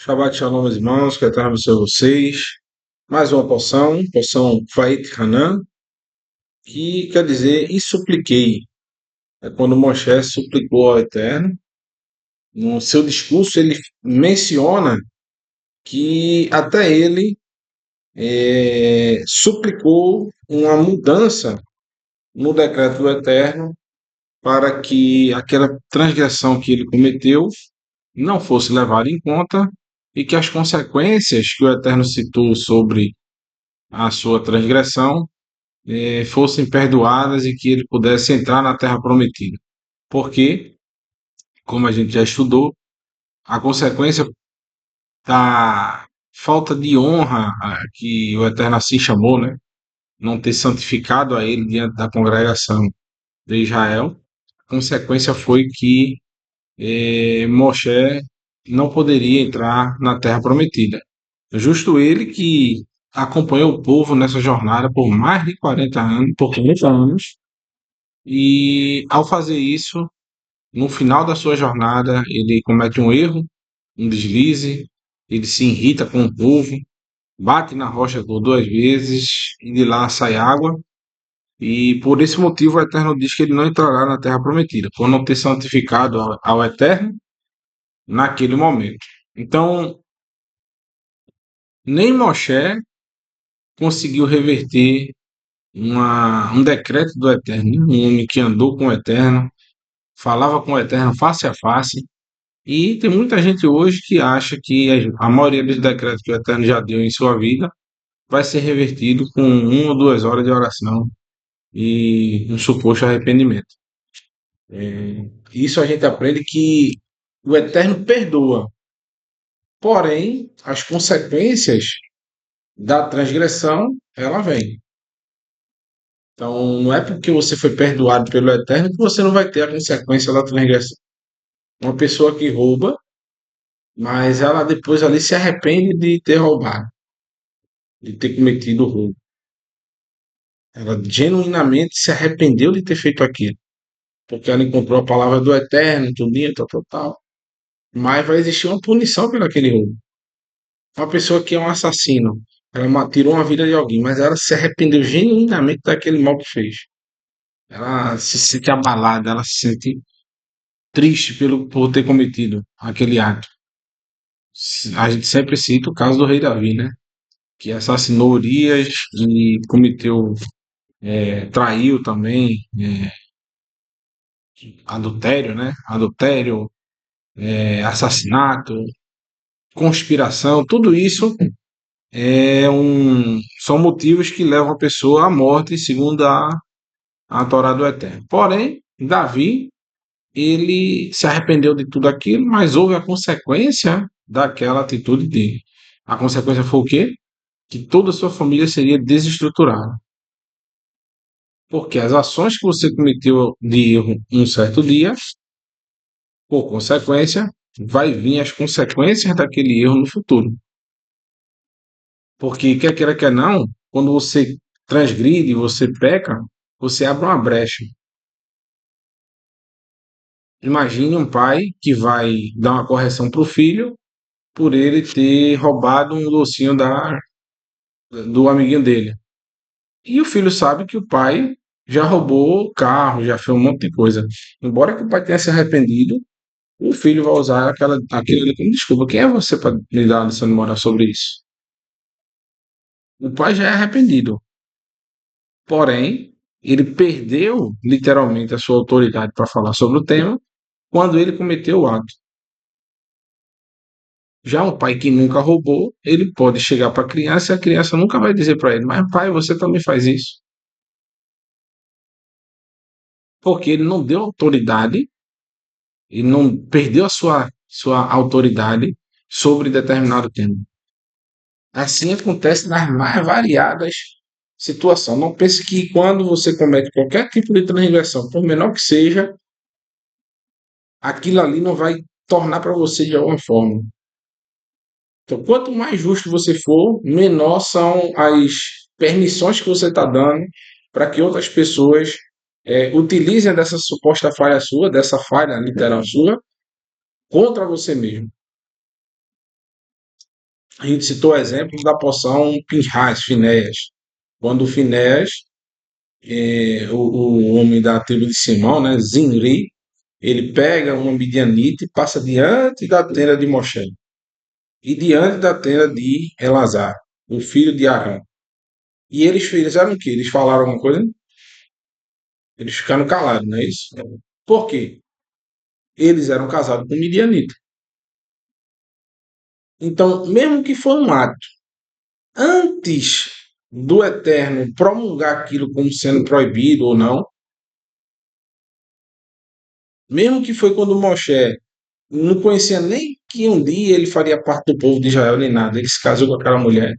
Shabbat Shalom, meus irmãos, que a Eterno abençoe vocês. Mais uma poção Vait Hanan, que quer dizer, e supliquei. É quando Moisés suplicou ao Eterno. No seu discurso, ele menciona que até ele suplicou uma mudança no decreto do Eterno para que aquela transgressão que ele cometeu não fosse levada em conta e que as consequências que o Eterno citou sobre a sua transgressão fossem perdoadas e que ele pudesse entrar na terra prometida. Porque, como a gente já estudou, a consequência da falta de honra que o Eterno assim chamou, né? Não ter santificado a ele diante da congregação de Israel, a consequência foi que Moshe não poderia entrar na terra prometida. Justo ele que acompanhou o povo nessa jornada por mais de 40 anos, por 40 anos, e ao fazer isso, no final da sua jornada, ele comete um erro, um deslize, ele se irrita com o povo, bate na rocha por 2 vezes e de lá sai água. E por esse motivo o Eterno diz que ele não entrará na terra prometida, por não ter santificado ao Eterno naquele momento. Então, nem Moshe conseguiu reverter um decreto do Eterno, um homem que andou com o Eterno, falava com o Eterno face a face. E tem muita gente hoje que acha que a maioria dos decretos que o Eterno já deu em sua vida vai ser revertido com 1 ou 2 horas de oração e um suposto arrependimento. Isso a gente aprende que o Eterno perdoa, porém as consequências da transgressão ela vem. Então não é porque você foi perdoado pelo Eterno que você não vai ter a consequência da transgressão. Uma pessoa que rouba, mas ela depois ali se arrepende de ter roubado, de ter cometido o roubo. Ela genuinamente se arrependeu de ter feito aquilo, porque ela encontrou a palavra do Eterno, tudinho, tal, tal, tal. Mas vai existir uma punição pelo aquele roubo. Uma pessoa que é um assassino, ela tirou uma vida de alguém, mas ela se arrependeu genuinamente daquele mal que fez. Ela se sente abalada, ela se sente triste por ter cometido aquele ato. A gente sempre cita o caso do rei Davi, né? Que assassinou Urias e cometeu, traiu também, adultério, né? Adultério, assassinato, conspiração, tudo isso são motivos que levam a pessoa à morte, segundo a Torá do Eterno. Porém, Davi, ele se arrependeu de tudo aquilo, mas houve a consequência daquela atitude dele. A consequência foi o quê? Que toda a sua família seria desestruturada. Porque as ações que você cometeu de erro um certo dia, por consequência, vai vir as consequências daquele erro no futuro. Porque quer queira, quer não, quando você transgride, você peca, você abre uma brecha. Imagine um pai que vai dar uma correção para o filho por ele ter roubado um docinho do amiguinho dele. E o filho sabe que o pai já roubou o carro, já fez um monte de coisa. Embora que o pai tenha se arrependido, o filho vai usar aquilo ali como desculpa. Quem é você para me dar uma lição de moral sobre isso? O pai já é arrependido. Porém, ele perdeu literalmente a sua autoridade para falar sobre o tema quando ele cometeu o ato. Já um pai que nunca roubou, ele pode chegar para a criança e a criança nunca vai dizer para ele: Mas pai, você também faz isso. Porque ele não deu autoridade, ele não perdeu a sua autoridade sobre determinado tema. Assim acontece nas mais variadas situações. Não pense que quando você comete qualquer tipo de transgressão, por menor que seja, aquilo ali não vai tornar para você de alguma forma. Então, quanto mais justo você for, menor são as permissões que você está dando para que outras pessoas utilizem dessa suposta falha sua, dessa falha literal sua, contra você mesmo. A gente citou o exemplo da porção Pinhas, Finéias. Quando o Finéias, o homem da tribo de Simão, né, Zinri, ele pega uma midianita e passa diante da tenda de Moshe e diante da tenda de Elazar, o filho de Arão. E eles fizeram o quê? Eles falaram alguma coisa? Eles ficaram calados, não é isso? Por quê? Eles eram casados com midianita. Então, mesmo que foi um ato antes do Eterno promulgar aquilo como sendo proibido ou não, mesmo que foi quando Moshe não conhecia nem que um dia ele faria parte do povo de Israel nem nada, ele se casou com aquela mulher.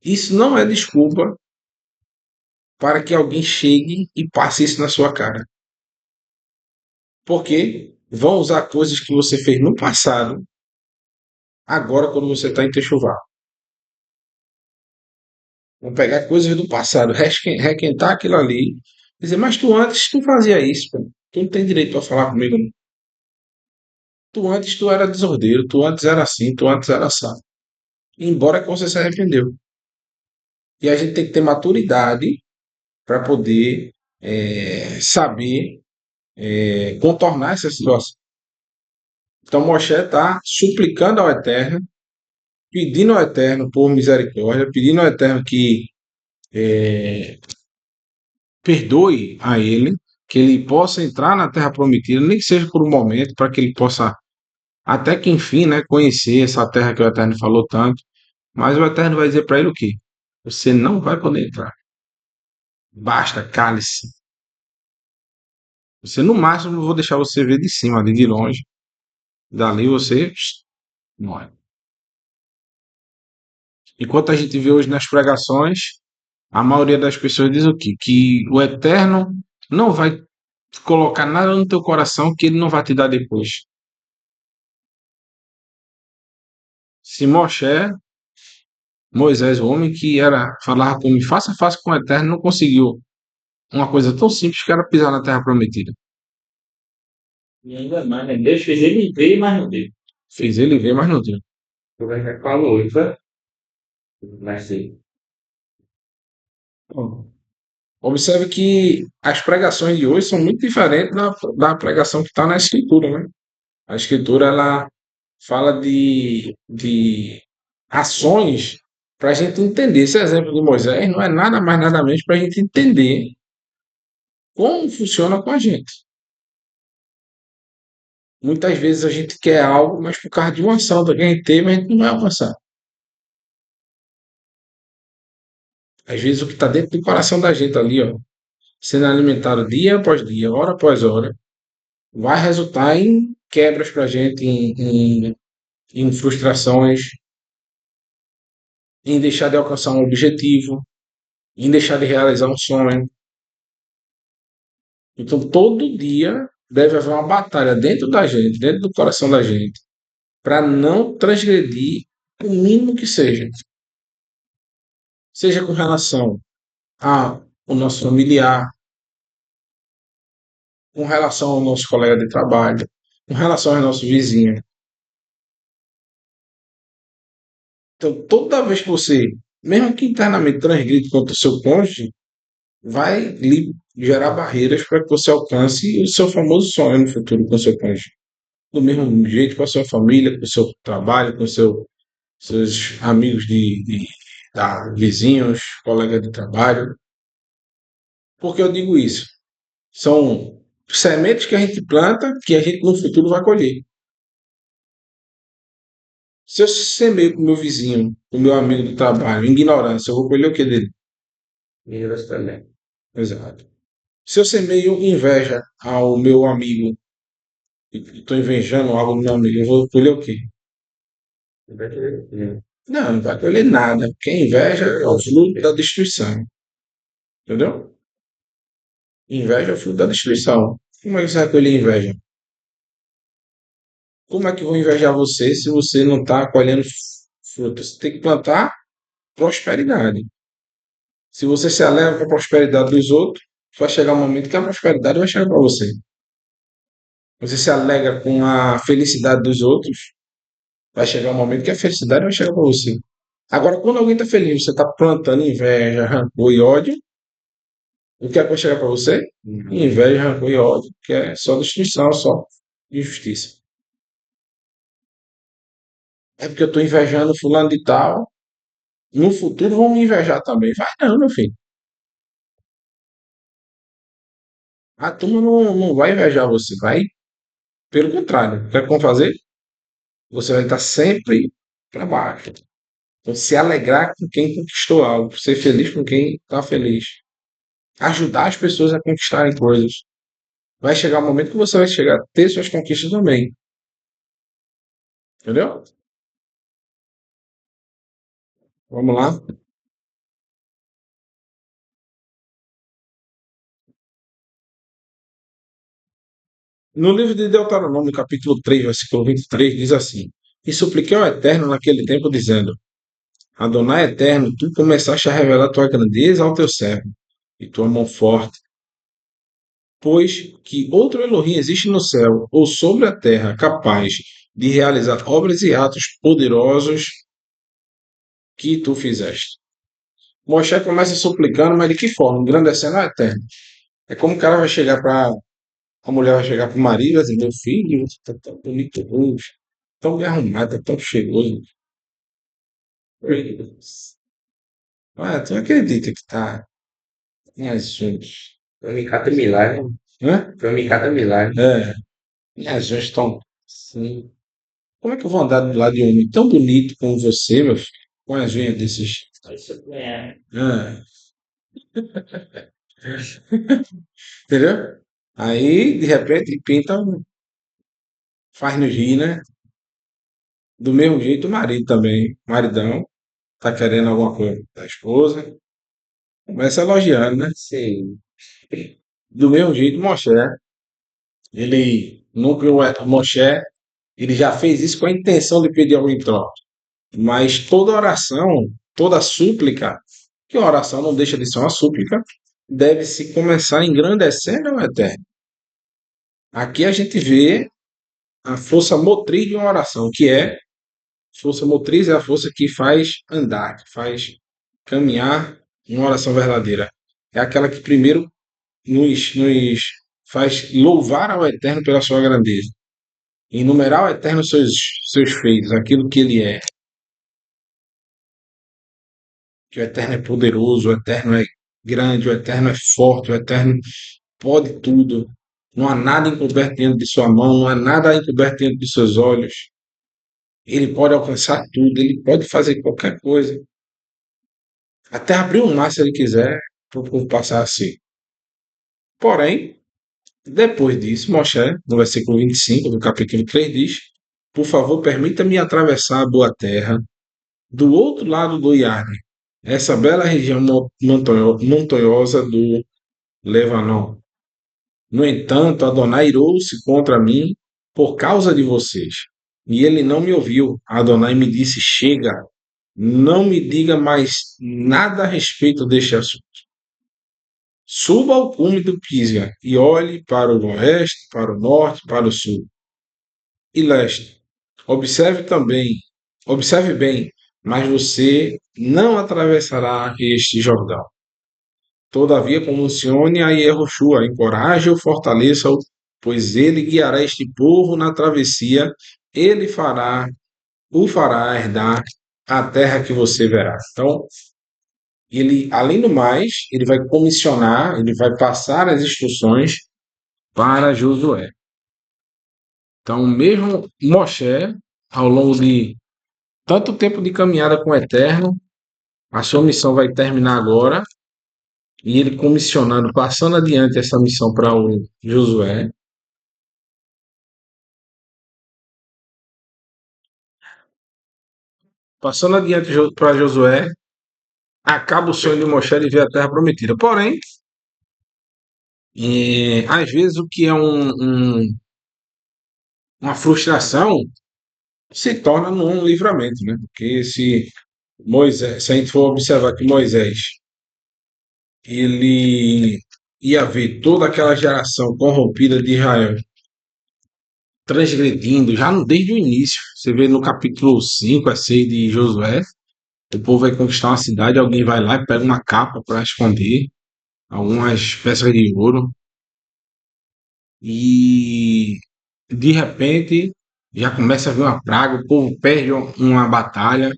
Isso não é desculpa para que alguém chegue e passe isso na sua cara. Porque vão usar coisas que você fez no passado, agora quando você está em Techuvá. Vão pegar coisas do passado, requentar aquilo ali, dizer, mas tu antes tu fazia isso, pô. Tu não tem direito a falar comigo. Não. Tu antes tu era desordeiro, tu antes era assim, tu antes era assim. Embora que você se arrependeu. E a gente tem que ter maturidade para poder saber contornar essa situação. Então Moshe está suplicando ao Eterno, pedindo ao Eterno por misericórdia, pedindo ao Eterno que perdoe a ele, que ele possa entrar na Terra Prometida, nem que seja por um momento, para que ele possa, até que enfim, né, conhecer essa terra que o Eterno falou tanto. Mas o Eterno vai dizer para ele o quê? Você não vai poder entrar. Basta, cale-se. Você, no máximo, eu vou deixar você ver de cima, ali de longe. Dali você morre. Enquanto a gente vê hoje nas pregações, a maioria das pessoas diz o quê? Que o Eterno não vai colocar nada no teu coração que ele não vai te dar depois. Se Moshe, Moisés, o homem que era falava comigo face a face com o Eterno, não conseguiu uma coisa tão simples que era pisar na terra prometida. E ainda mais, né? Deus fez ele ver, mas não deu. Fez ele ver, mas não deu. Como é que falou, isso? Mas sim. Bom, observe que as pregações de hoje são muito diferentes da pregação que está na Escritura, né? A Escritura ela fala de ações para a gente entender. Esse exemplo de Moisés não é nada mais nada menos para a gente entender como funciona com a gente. Muitas vezes a gente quer algo, mas por causa de uma ação que a gente teve, a gente não vai alcançar. Às vezes o que está dentro do coração da gente ali, ó, sendo alimentado dia após dia, hora após hora, vai resultar em quebras para a gente, em frustrações, em deixar de alcançar um objetivo, em deixar de realizar um sonho. Então, todo dia deve haver uma batalha dentro da gente, dentro do coração da gente, para não transgredir o mínimo que seja. Seja com relação ao nosso familiar, com relação ao nosso colega de trabalho, com relação ao nosso vizinho. Então, toda vez que você, mesmo que internamente transgride contra o seu cônjuge, vai lhe gerar barreiras para que você alcance o seu famoso sonho no futuro com o seu cônjuge. Do mesmo jeito com a sua família, com o seu trabalho, com seus amigos vizinhos, colegas de trabalho. Por que eu digo isso? São sementes que a gente planta que a gente no futuro vai colher. Se eu semeio com o meu vizinho, com o meu amigo do trabalho, ignorância, eu vou colher o que dele? Ignorância também. Exato. Se eu semeio inveja ao meu amigo, e estou invejando algo do meu amigo, eu vou colher o quê? Vai querer. Não, não vai colher nada. Porque inveja é o fruto da destruição. Entendeu? Inveja é o fruto da destruição. Como é que você vai colher inveja? Como é que vão invejar você se você não está colhendo frutos? Você tem que plantar prosperidade. Se você se alegra com a prosperidade dos outros, vai chegar um momento que a prosperidade vai chegar para você. Você se alegra com a felicidade dos outros, Vai chegar um momento que a felicidade vai chegar para você. Agora, quando alguém está feliz, você está plantando inveja, rancor e ódio, o que é que vai chegar para você? Inveja, rancor e ódio, que é só destruição, só injustiça. É porque eu estou invejando fulano de tal, no futuro vão me invejar também. Vai não, meu filho. A turma não vai invejar você, vai. Pelo contrário, o que é que vão fazer? Você vai estar sempre para baixo. Então, se alegrar com quem conquistou algo, ser feliz com quem está feliz, ajudar as pessoas a conquistarem coisas. Vai chegar um momento que você vai chegar a ter suas conquistas também. Entendeu? Vamos lá. No livro de Deuteronômio, capítulo 3, versículo 23, diz assim: E supliquei ao Eterno naquele tempo, dizendo: Adonai Eterno, tu começaste a revelar tua grandeza ao teu servo, e tua mão forte, pois que outro Elohim existe no céu ou sobre a terra capaz de realizar obras e atos poderosos que tu fizeste. Moisés começa suplicando, mas de que forma? Engrandecendo ao Eterno. É como o cara vai chegar para. A mulher vai chegar para o marido e vai dizer: Meu filho, você está tão bonito hoje, tão bem arrumado, tá tão cheiroso. Ah, tu acredita que tá minhas unhas? Kamikaze Milagre. Hã? Kamikaze Milagre. É, minhas unhas estão assim. Como é que eu vou andar do lado de um homem tão bonito como você, meu filho? Com as unhas desses. Isso é. Ah, entendeu? Aí, de repente, pinta, faz no rir, né? Do mesmo jeito, o marido também. Maridão, tá querendo alguma coisa da esposa. Começa elogiando, né? Sim. Do mesmo jeito, Moshe, ele nunca, Moshe, ele já fez isso com a intenção de pedir algo em troca. Mas toda oração, toda súplica, que a oração não deixa de ser uma súplica, deve-se começar engrandecendo ao Eterno. Aqui a gente vê a força motriz de uma oração, que é força motriz é a força que faz andar, que faz caminhar em uma oração verdadeira. É aquela que primeiro nos faz louvar ao Eterno pela sua grandeza, enumerar ao Eterno seus feitos, aquilo que ele é, que o Eterno é poderoso, o Eterno é grande, o Eterno é forte, o Eterno pode tudo. Não há nada encoberto dentro de sua mão, não há nada encoberto dentro de seus olhos. Ele pode alcançar tudo, ele pode fazer qualquer coisa. Até abrir um mar se ele quiser, por passar assim. Porém, depois disso, Moshe, no versículo 25 do capítulo 3, diz: Por favor, permita-me atravessar a boa terra do outro lado do Iarne, essa bela região montanhosa do Lebanon. No entanto, Adonai irou-se contra mim por causa de vocês. E ele não me ouviu. Adonai me disse: Chega, não me diga mais nada a respeito deste assunto. Suba ao cume do Pisga e olhe para o oeste, para o norte, para o sul e leste. Observe também, observe bem, mas você não atravessará este Jordão. Todavia, comissione a Yehoshua, encoraje-o, fortaleça-o, pois ele guiará este povo na travessia, ele o fará herdar a terra que você verá. Então, ele, além do mais, ele vai comissionar, ele vai passar as instruções para Josué. Então, mesmo Moshe, ao longo de tanto tempo de caminhada com o Eterno, a sua missão vai terminar agora, e ele comissionando, passando adiante essa missão para o Josué, passando adiante para Josué, acaba o sonho de Moshe de ver a terra prometida. Porém, às vezes o que é uma frustração se torna num livramento, né? Porque se a gente for observar que Moisés ele ia ver toda aquela geração corrompida de Israel transgredindo, já desde o início. Você vê no capítulo 5 a 6 de Josué, o povo vai conquistar uma cidade, alguém vai lá e pega uma capa para esconder, algumas peças de ouro, e de repente já começa a vir uma praga, o povo perde uma batalha,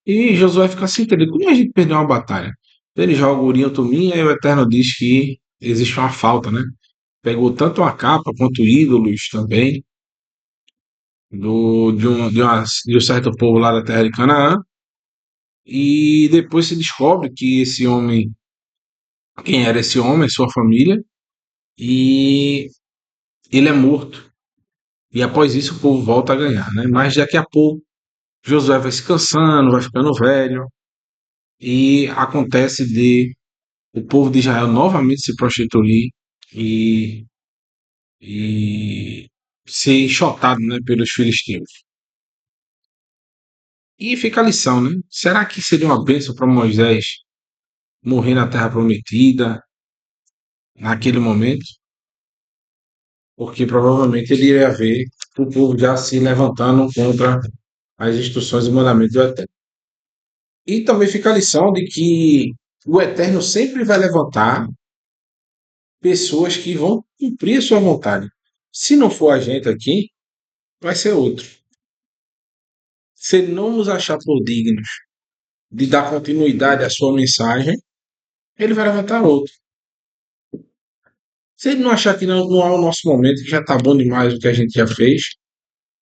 e Josué fica assim, entendeu? Como a gente perdeu uma batalha? Ele joga o urinho tumim, e o Eterno diz que existe uma falta, né? Pegou tanto a capa quanto ídolos também, de um certo povo lá da terra de Canaã, e depois se descobre que esse homem, quem era esse homem, sua família, e ele é morto. E após isso o povo volta a ganhar, né? Mas daqui a pouco Josué vai se cansando, vai ficando velho, e acontece de o povo de Israel novamente se prostituir e, e ser enxotado, né, pelos filisteus. E fica a lição, né? Será que seria uma bênção para Moisés morrer na Terra Prometida naquele momento? Porque provavelmente ele iria ver o povo já se levantando contra as instruções e mandamentos do Eterno. E também fica a lição de que o Eterno sempre vai levantar pessoas que vão cumprir a sua vontade. Se não for a gente aqui, vai ser outro. Se ele não nos achar por dignos de dar continuidade à sua mensagem, ele vai levantar outro. Se ele não achar que não é o nosso momento, que já está bom demais o que a gente já fez,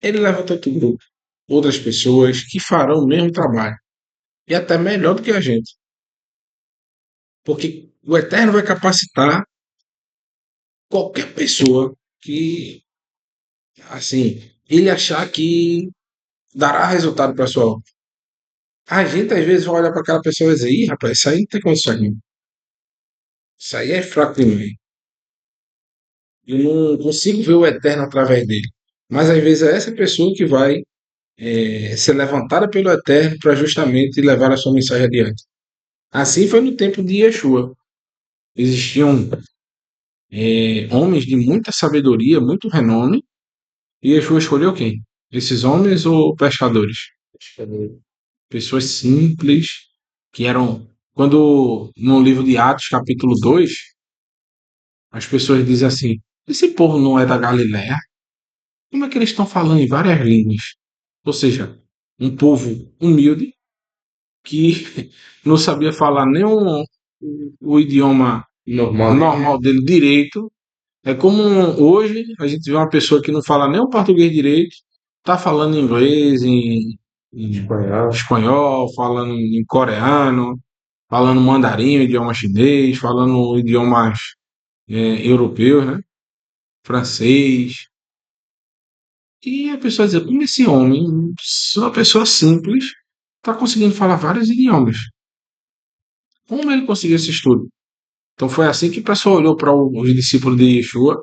ele levanta outro grupo, outras pessoas que farão o mesmo trabalho. E até melhor do que a gente. Porque o Eterno vai capacitar qualquer pessoa que, assim, ele achar que dará resultado para sua obra. A gente, às vezes, vai olhar para aquela pessoa e dizer: ih, rapaz, isso aí não tem condição nenhuma. Isso aí é fraco demais. Eu não consigo ver o Eterno através dele. Mas, às vezes, é essa pessoa que vai ser levantada pelo Eterno para justamente levar a sua mensagem adiante. Assim foi no tempo de Yeshua. Existiam homens de muita sabedoria, muito renome, e Yeshua escolheu quem? Esses homens ou pescadores? Pescadores. Pessoas simples, que eram. Quando no livro de Atos, capítulo 2, as pessoas dizem assim: esse povo não é da Galiléia? Como é que eles estão falando em várias línguas? Ou seja, um povo humilde que não sabia falar nem o idioma normal dele direito. É como hoje a gente vê uma pessoa que não fala nem o português direito, tá falando inglês, em espanhol, falando em coreano, falando mandarim, idioma chinês, falando idiomas europeus, né? Francês. E a pessoa diz, como esse homem, uma pessoa simples, está conseguindo falar vários idiomas. Como ele conseguiu esse estudo? Então foi assim que o pessoal olhou para os discípulos de Yeshua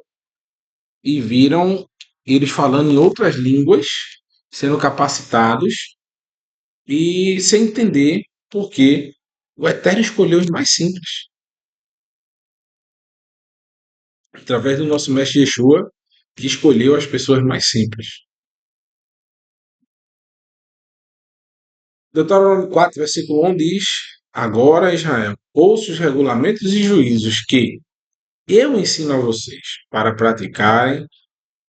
e viram eles falando em outras línguas, sendo capacitados e sem entender por que o Eterno escolheu os mais simples. Através do nosso mestre Yeshua, que escolheu as pessoas mais simples. Deuteronômio 4, versículo 1 diz: agora, Israel, ouça os regulamentos e juízos que eu ensino a vocês para praticarem,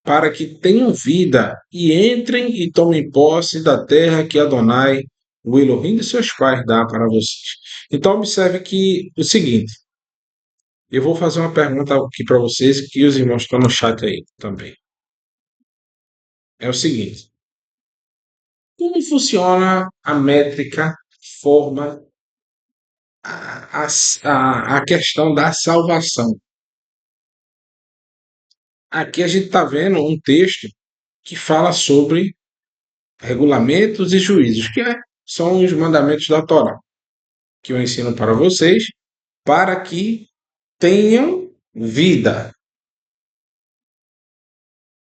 para que tenham vida e entrem e tomem posse da terra que Adonai, o Elohim de seus pais, dá para vocês. Então, observe que o seguinte: eu vou fazer uma pergunta aqui para vocês, que os irmãos estão no chat aí também. É o seguinte: como funciona a métrica, forma, a questão da salvação? Aqui a gente está vendo um texto que fala sobre regulamentos e juízos, são os mandamentos da Torá, que eu ensino para vocês, para que tenham vida.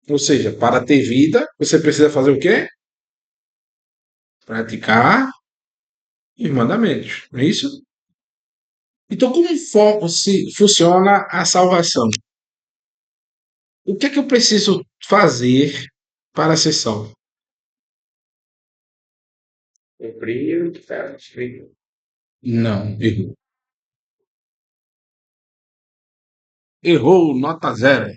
Ou seja, para ter vida, você precisa fazer o quê? Praticar os mandamentos, não é isso? Então, como se funciona a salvação? O que é que eu preciso fazer para ser salvo? Cumprir o que está escrito. Não, errou. Errou, nota zero.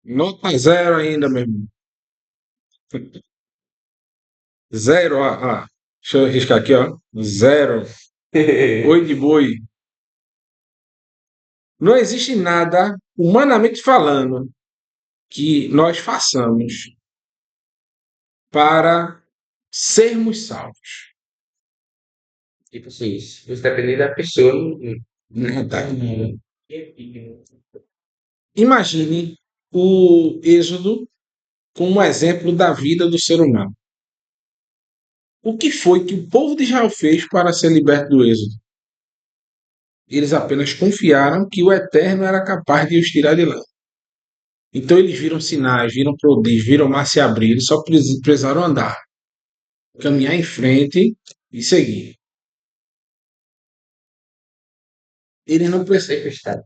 Nota zero ainda, meu irmão. Zero, deixa eu riscar aqui, ó. Zero. Oi de boi. Não existe nada, humanamente falando, que nós façamos para sermos salvos. Tipo assim, se depender da pessoa, Nada. não. Imagine o Êxodo como um exemplo da vida do ser humano. O que foi que o povo de Israel fez para ser liberto do Êxodo? Eles apenas confiaram que o Eterno era capaz de os tirar de lá. Então eles viram sinais, viram prodígios, viram o mar se abrir, eles só precisaram andar, caminhar em frente e seguir. Eles não precisaram. Tempestade.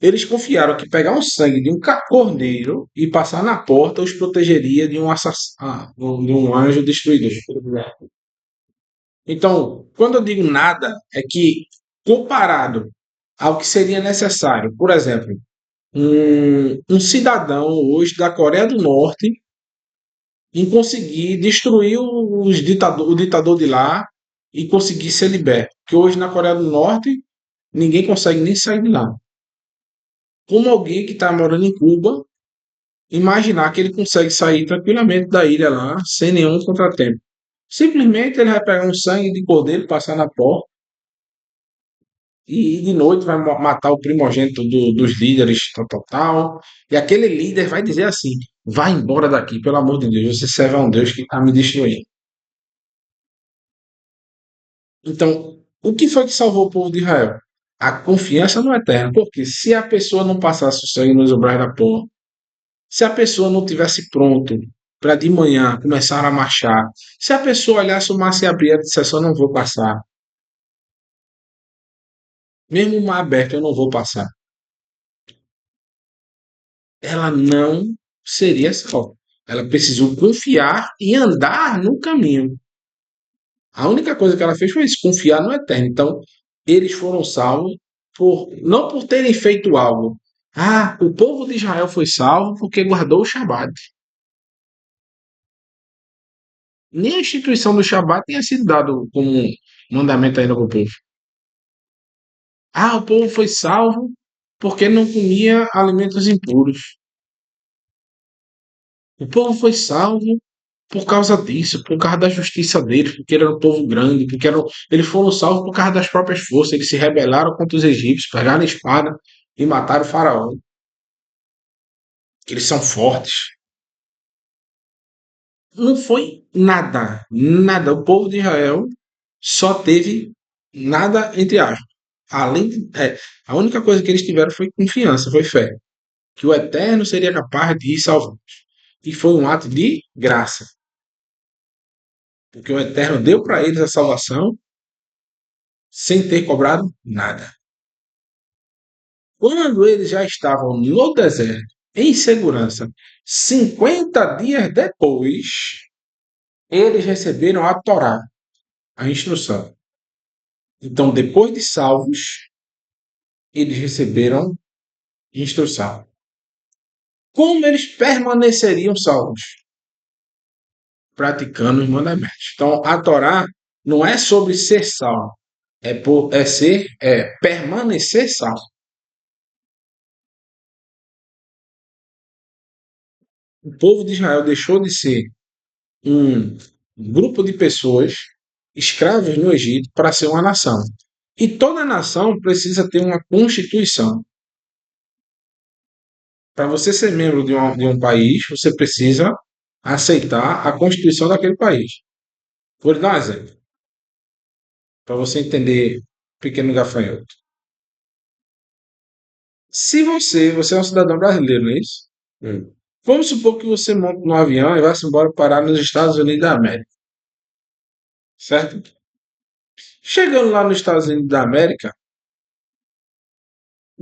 Eles confiaram que pegar o sangue de um cordeiro e passar na porta os protegeria de um de um anjo destruidor. Então, quando eu digo nada, é que comparado ao que seria necessário, por exemplo, um cidadão hoje da Coreia do Norte em conseguir destruir o ditador de lá e conseguir ser liberto. Porque hoje na Coreia do Norte ninguém consegue nem sair de lá. Como alguém que está morando em Cuba, imaginar que ele consegue sair tranquilamente da ilha lá sem nenhum contratempo. Simplesmente ele vai pegar um sangue de cordeiro, passar na porta e de noite vai matar o primogênito dos líderes, tal, tal, tal. E aquele líder vai dizer assim: vai embora daqui, pelo amor de Deus, você serve a um Deus que está me destruindo. Então, o que foi que salvou o povo de Israel? A confiança no Eterno. Porque se a pessoa não passasse o sangue nos umbrais da porta, se a pessoa não tivesse pronto para de manhã começar a marchar, se a pessoa olhasse o mar se abrir e dissesse: eu não vou passar, mesmo o mar aberto, eu não vou passar, ela não seria salva. Ela precisou confiar e andar no caminho. A única coisa que ela fez foi isso, confiar no Eterno. Então, eles foram salvos não por terem feito algo. Ah, o povo de Israel foi salvo porque guardou o Shabat. Nem a instituição do Shabat tinha sido dado como mandamento ainda para o povo. Ah, o povo foi salvo porque não comia alimentos impuros. O povo foi salvo por causa disso, por causa da justiça deles, porque era um povo grande, eles foram salvos por causa das próprias forças, eles se rebelaram contra os egípcios, pegaram a espada e mataram o faraó. Eles são fortes. Não foi nada, nada. O povo de Israel só teve nada entre aspas. A única coisa que eles tiveram foi confiança, foi fé, que o Eterno seria capaz de salvar. E foi um ato de graça, porque o Eterno deu para eles a salvação sem ter cobrado nada. Quando eles já estavam no deserto, em segurança, 50 dias depois, eles receberam a Torá, a instrução. Então, depois de salvos, eles receberam instrução. Como eles permaneceriam salvos? Praticando os mandamentos. Então, a Torá não é sobre ser salvo, é permanecer salvo. O povo de Israel deixou de ser um grupo de pessoas escravas no Egito para ser uma nação. E toda nação precisa ter uma constituição. Para você ser membro de um país, você precisa aceitar a constituição daquele país. Vou lhe dar um exemplo, para você entender, pequeno gafanhoto. Se você é um cidadão brasileiro, não é isso? Hum. Vamos supor que você monta no avião e vai-se embora parar nos Estados Unidos da América, certo? Chegando lá nos Estados Unidos da América,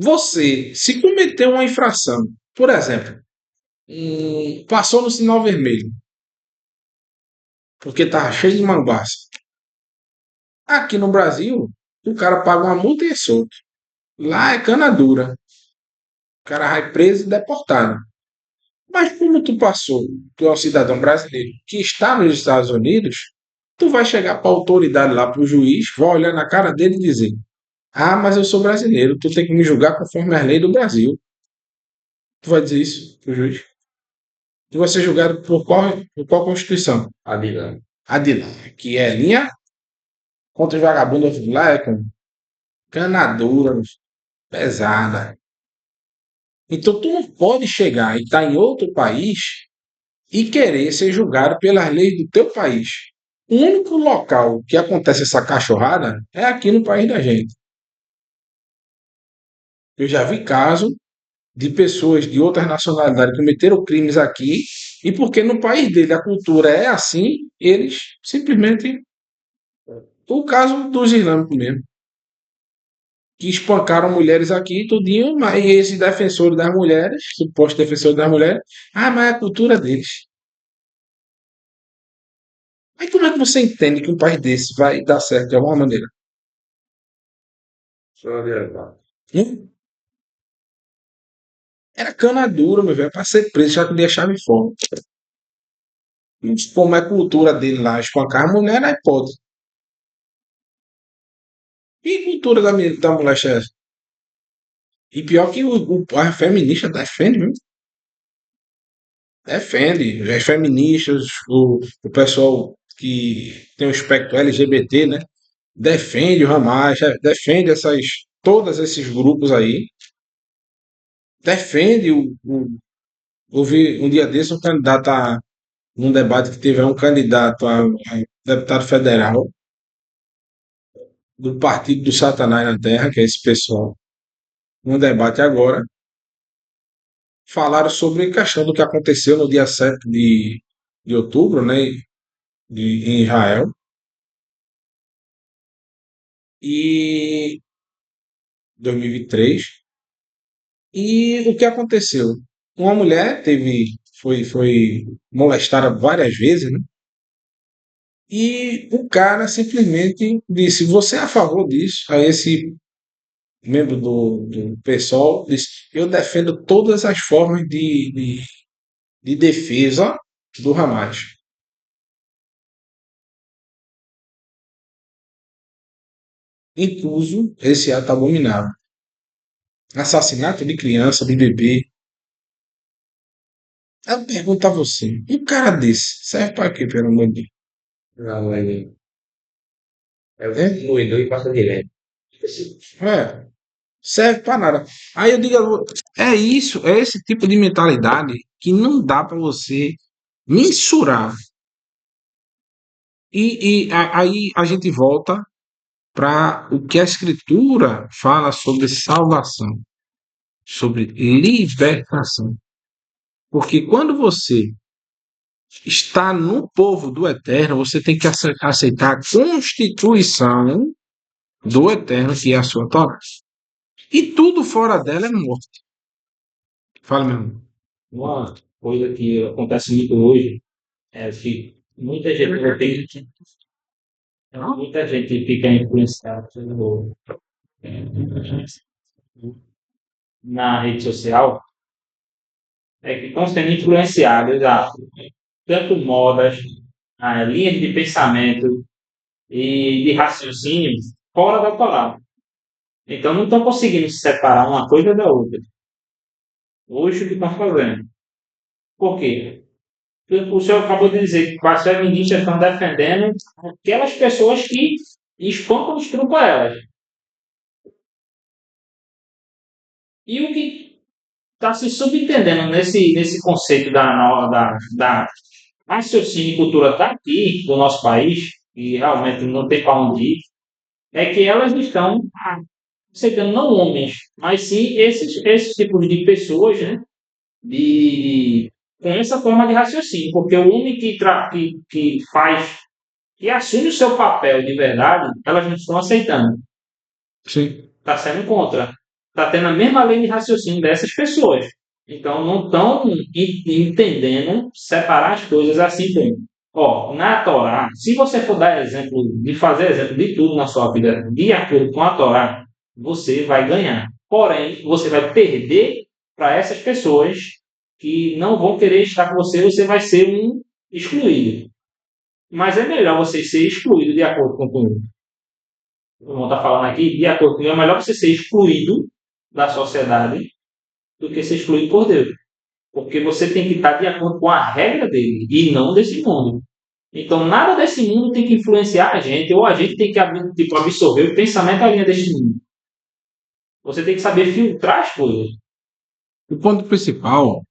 Você, se cometeu uma infração, por exemplo, passou no sinal vermelho, porque estava cheio de manguaça. Aqui no Brasil, o cara paga uma multa e é solto. Lá é cana dura. O cara vai preso e deportado. Mas como tu passou, tu é um cidadão brasileiro que está nos Estados Unidos, tu vai chegar para a autoridade lá, para o juiz, vai olhar na cara dele e dizer: Ah, mas eu sou brasileiro, tu tem que me julgar conforme as leis do Brasil. Tu vai dizer isso pro juiz? Tu vai ser julgado por qual Constituição? Adilano. A de lá, que é linha contra os vagabundos lá, é cana dura, pesada. Então tu não pode chegar e estar em outro país e querer ser julgado pelas leis do teu país. O único local que acontece essa cachorrada é aqui no país da gente. Eu já vi casos de pessoas de outras nacionalidades que cometeram crimes aqui e porque no país dele a cultura é assim, eles simplesmente. O caso dos islâmicos mesmo, que espancaram mulheres aqui, tudinho, mas esses defensores das mulheres, supostos defensores das mulheres, mas é a cultura deles. Aí como é que você entende que um país desse vai dar certo de alguma maneira? Só adiantado. Hum? Era cana dura, meu velho, para ser preso, já que dei a chave fora. Como é a cultura dele lá, espancar a mulher, aí pode. E a cultura da mulher é essa? E pior que a feminista defende, viu? Defende. As feministas, o pessoal que tem o espectro LGBT, né? Defende o Hamas, defende todos esses grupos aí. Defende houve um dia desse um candidato num debate que teve um candidato a deputado federal do Partido do Satanás na Terra, que é esse pessoal, num debate agora, falaram sobre a questão do que aconteceu no dia 7 de outubro, né, em Israel. E 2023. E o que aconteceu? Uma mulher foi molestada várias vezes, né? E o cara simplesmente disse: Você é a favor disso? Aí esse membro do PSOL disse: Eu defendo todas as formas de defesa do Hamas, incluso esse ato abominável. Assassinato de criança, de bebê. Eu pergunto a você: um cara desse serve para quê, pelo amor de Deus? Não, é É? moedor e passa direto. É, serve para nada. Aí eu digo, é isso, é esse tipo de mentalidade que não dá para você mensurar. Aí a gente volta para o que a Escritura fala sobre salvação, sobre libertação. Porque quando você está no povo do Eterno, você tem que aceitar a constituição do Eterno, que é a sua Torá. E tudo fora dela é morte. Fala, meu irmão. Uma coisa que acontece muito hoje é que muita gente fica influenciada na rede social, é que estão sendo influenciadas a tanto modas, a linhas de pensamento e de raciocínio fora da palavra. Então não estão conseguindo separar uma coisa da outra. Hoje o que estão fazendo? Por quê? O senhor acabou de dizer que as feministas estão defendendo aquelas pessoas que espancam e estrupam elas. E o que está se subentendendo nesse conceito da raciocínio e cultura daqui, do nosso país, e realmente não tem para onde ir, é que elas estão aceitando não homens, mas sim esses tipos de pessoas, né? Com essa forma de raciocínio, porque o homem que faz, que assume o seu papel de verdade, elas não estão aceitando. Sim. Está sendo contra. está tendo a mesma linha de raciocínio dessas pessoas. Então, não estão entendendo separar as coisas assim como. Ó, na Torá, se você for dar exemplo, de fazer exemplo de tudo na sua vida de acordo com a Torá, você vai ganhar. Porém, você vai perder para essas pessoas que não vão querer estar com você, você vai ser um excluído. Mas é melhor você ser excluído de acordo com o o irmão está falando aqui, de acordo com ele, é melhor você ser excluído da sociedade do que ser excluído por Deus. Porque você tem que estar de acordo com a regra dele e não desse mundo. Então, nada desse mundo tem que influenciar a gente, ou a gente tem que tipo, absorver o pensamento da linha deste mundo. Você tem que saber filtrar as coisas. O ponto principal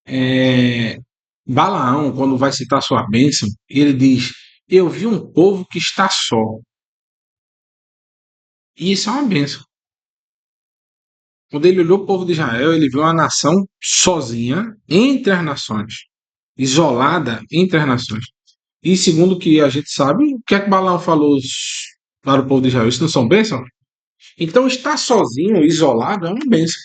é Balaão, quando vai citar sua bênção, ele diz: Eu vi um povo que está só. E isso é uma bênção. Quando ele olhou o povo de Israel, ele viu uma nação sozinha entre as nações, isolada entre as nações. E segundo o que a gente sabe, o que é que Balaão falou para o povo de Israel? Isso não são bênçãos? Então, estar sozinho, isolado, é uma bênção.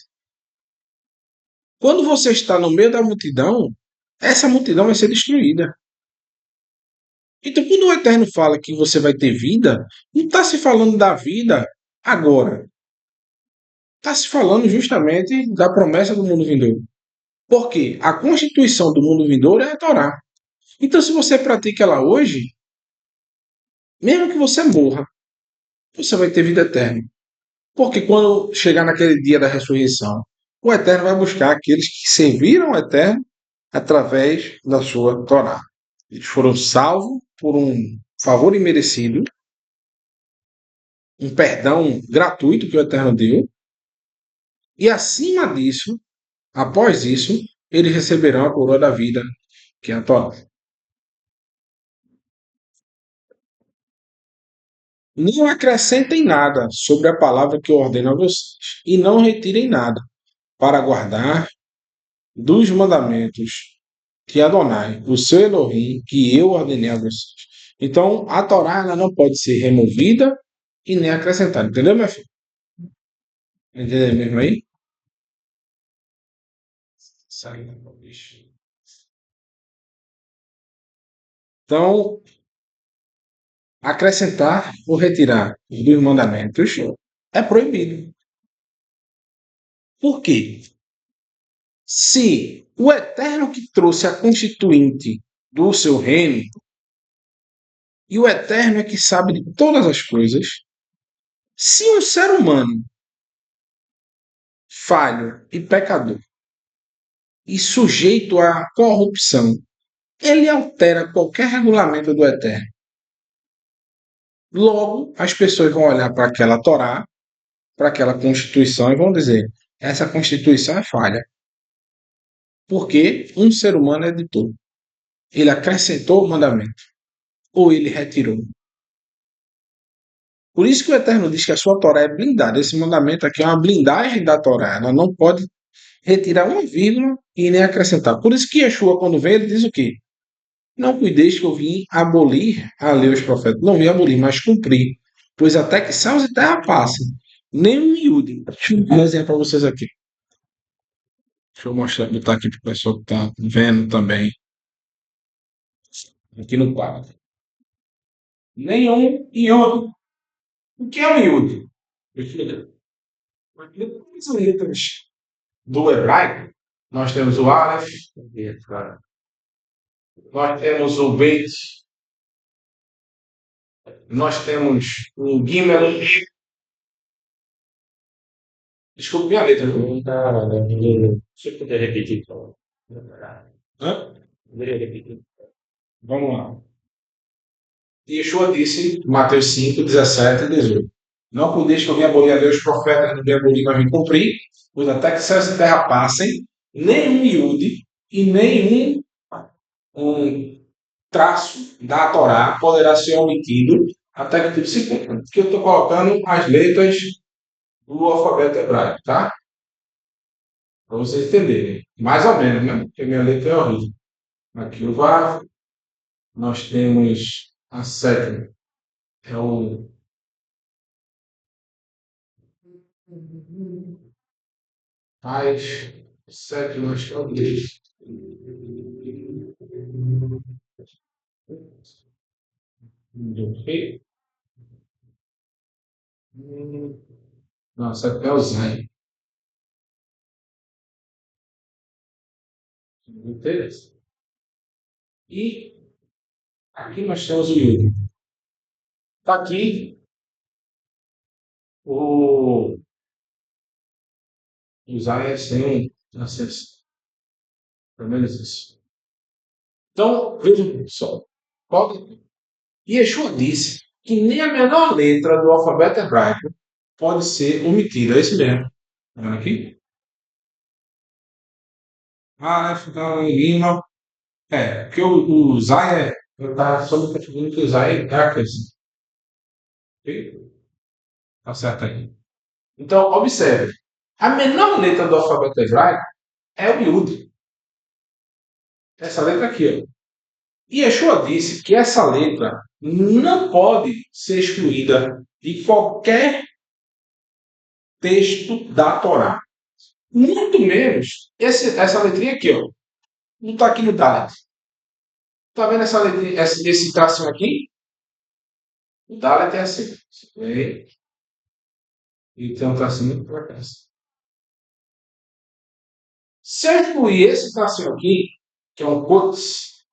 Quando você está no meio da multidão, essa multidão vai ser destruída. Então, quando o Eterno fala que você vai ter vida, não está se falando da vida agora. Está se falando justamente da promessa do mundo vindouro. Por quê? A constituição do mundo vindouro é a Torá. Então, se você pratica ela hoje, mesmo que você morra, você vai ter vida eterna. Porque quando chegar naquele dia da ressurreição, o Eterno vai buscar aqueles que serviram ao Eterno através da sua Torá. Eles foram salvos por um favor imerecido, um perdão gratuito que o Eterno deu, e acima disso, após isso, eles receberão a coroa da vida, que é a Torá. Não acrescentem nada sobre a palavra que eu ordeno a vocês, e não retirem nada, para guardar dos mandamentos que Adonai, o seu Elohim, que eu ordenei a vocês. Então, a Torá ela não pode ser removida e nem acrescentada. Entendeu, meu filho? Entendeu mesmo aí? Então, acrescentar ou retirar dos mandamentos é proibido. Por quê? Se o Eterno que trouxe a constituinte do seu reino, e o Eterno é que sabe de todas as coisas, se um ser humano falho e pecador e sujeito à corrupção, ele altera qualquer regulamento do Eterno. Logo, as pessoas vão olhar para aquela Torá, para aquela Constituição e vão dizer: essa Constituição é falha. Porque um ser humano é editor. Ele acrescentou o mandamento ou ele retirou. Por isso que o Eterno diz que a sua Torá é blindada. Esse mandamento aqui é uma blindagem da Torá. Ela não pode retirar uma vírgula e nem acrescentar. Por isso que Yeshua, quando vem, ele diz o quê? Não cuideis que eu vim abolir a lei e os profetas. Não vim abolir, mas cumprir. Pois até que céus e terra passem, nem um miúde. Deixa eu dar um exemplo para vocês aqui. Deixa eu mostrar, botar aqui para o pessoal que está vendo também. Aqui no quadro. Nenhum iúde. O que é um iúde? As letras do hebraico, nós temos o Aleph, nós temos o Bet, nós temos o Gimel. Desculpe minha letra. Se eu puder repetir, Hã? poderia repetir. Vamos lá. Yeshua disse, Mateus 5, 17 e 18. Não cuideis que eu vim abolir a lei os profetas, não vim abolir, mas vim cumprir, pois até que céus e terra passem, nenhum miúde e nenhum traço da Torá poderá ser omitido até que tudo se cumpra. Aqui eu estou colocando as letras do alfabeto hebraico, tá? Para vocês entenderem. Mais ou menos, né? Porque minha letra é horrível. Aqui o Vav, nós temos a sétima, é o As 7 mais talvez. Não, 7 é o Zen. Interessa. E aqui nós temos o Yugi. Está aqui o Zen sem acesso. Pelo menos isso. Então, vejam só. Yeshua disse que nem a menor letra do alfabeto hebraico pode ser omitida. É isso mesmo. Tá vendo aqui? Aleph, Lima. Porque o Zay é. Eu estava só me confundindo que o Zay é aquece. Ok? Tá certo aí. Então, observe. A menor letra do alfabeto hebraico é o Yud. Essa letra aqui, ó. E Yeshua disse que essa letra não pode ser excluída de qualquer texto da Torá. Muito menos essa letrinha aqui, ó. Não está aqui no Dalet. Está vendo essa letrinha, esse tracinho aqui? O Dalet é assim. E tem um tracinho para cá. Se eu excluir esse tracinho aqui, que é um Kots,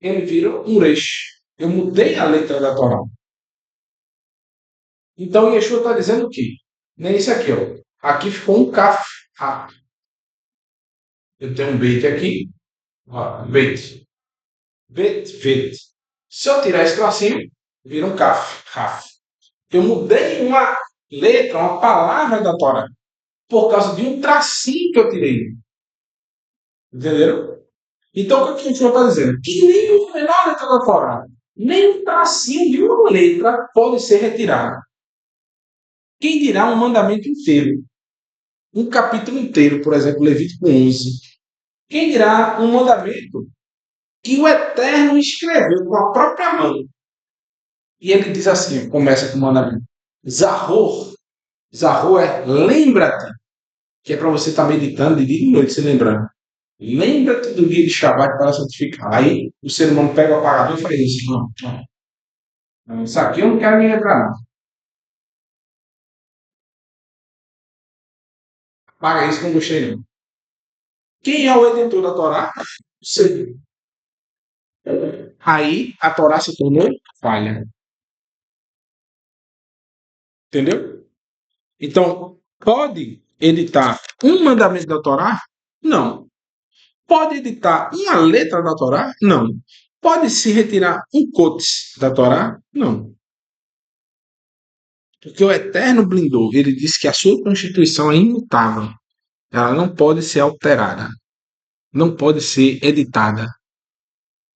ele vira um Resh. Eu mudei a letra da Torá. Então, Yeshua está dizendo que nem esse aqui, ó. Aqui ficou um Kaf. Ah, eu tenho um Beit aqui. Ó, Beit. Bet. Se eu tirar esse tracinho, vira um Kaf. Raf. Eu mudei uma letra, uma palavra da Torá, por causa de um tracinho que eu tirei. Entenderam? Então, o que o senhor está dizendo? Que nem a menor letra da Torá, nem um tracinho de uma letra pode ser retirado. Quem dirá um mandamento inteiro? Um capítulo inteiro, por exemplo, Levítico 11. Quem dirá um mandamento que o Eterno escreveu com a própria mão? E ele diz assim, começa com o mandamento. Zahor. Zahor é lembra-te, que é para você estar meditando de dia e de noite, se lembrando. Lembra-te do dia de Shabbat para santificar. Aí o ser humano pega o apagador e faz isso. Não. Isso aqui eu não quero me lembrar, não. Apaga isso que eu não gostei, não. Quem é o editor da Torá? Você. Aí a Torá se tornou falha. Entendeu? Então, pode editar um mandamento da Torá? Não. Pode editar uma letra da Torá? Não. Pode se retirar um cotes da Torá? Não. Porque o Eterno blindou. Ele disse que a sua constituição é imutável. Ela não pode ser alterada. Não pode ser editada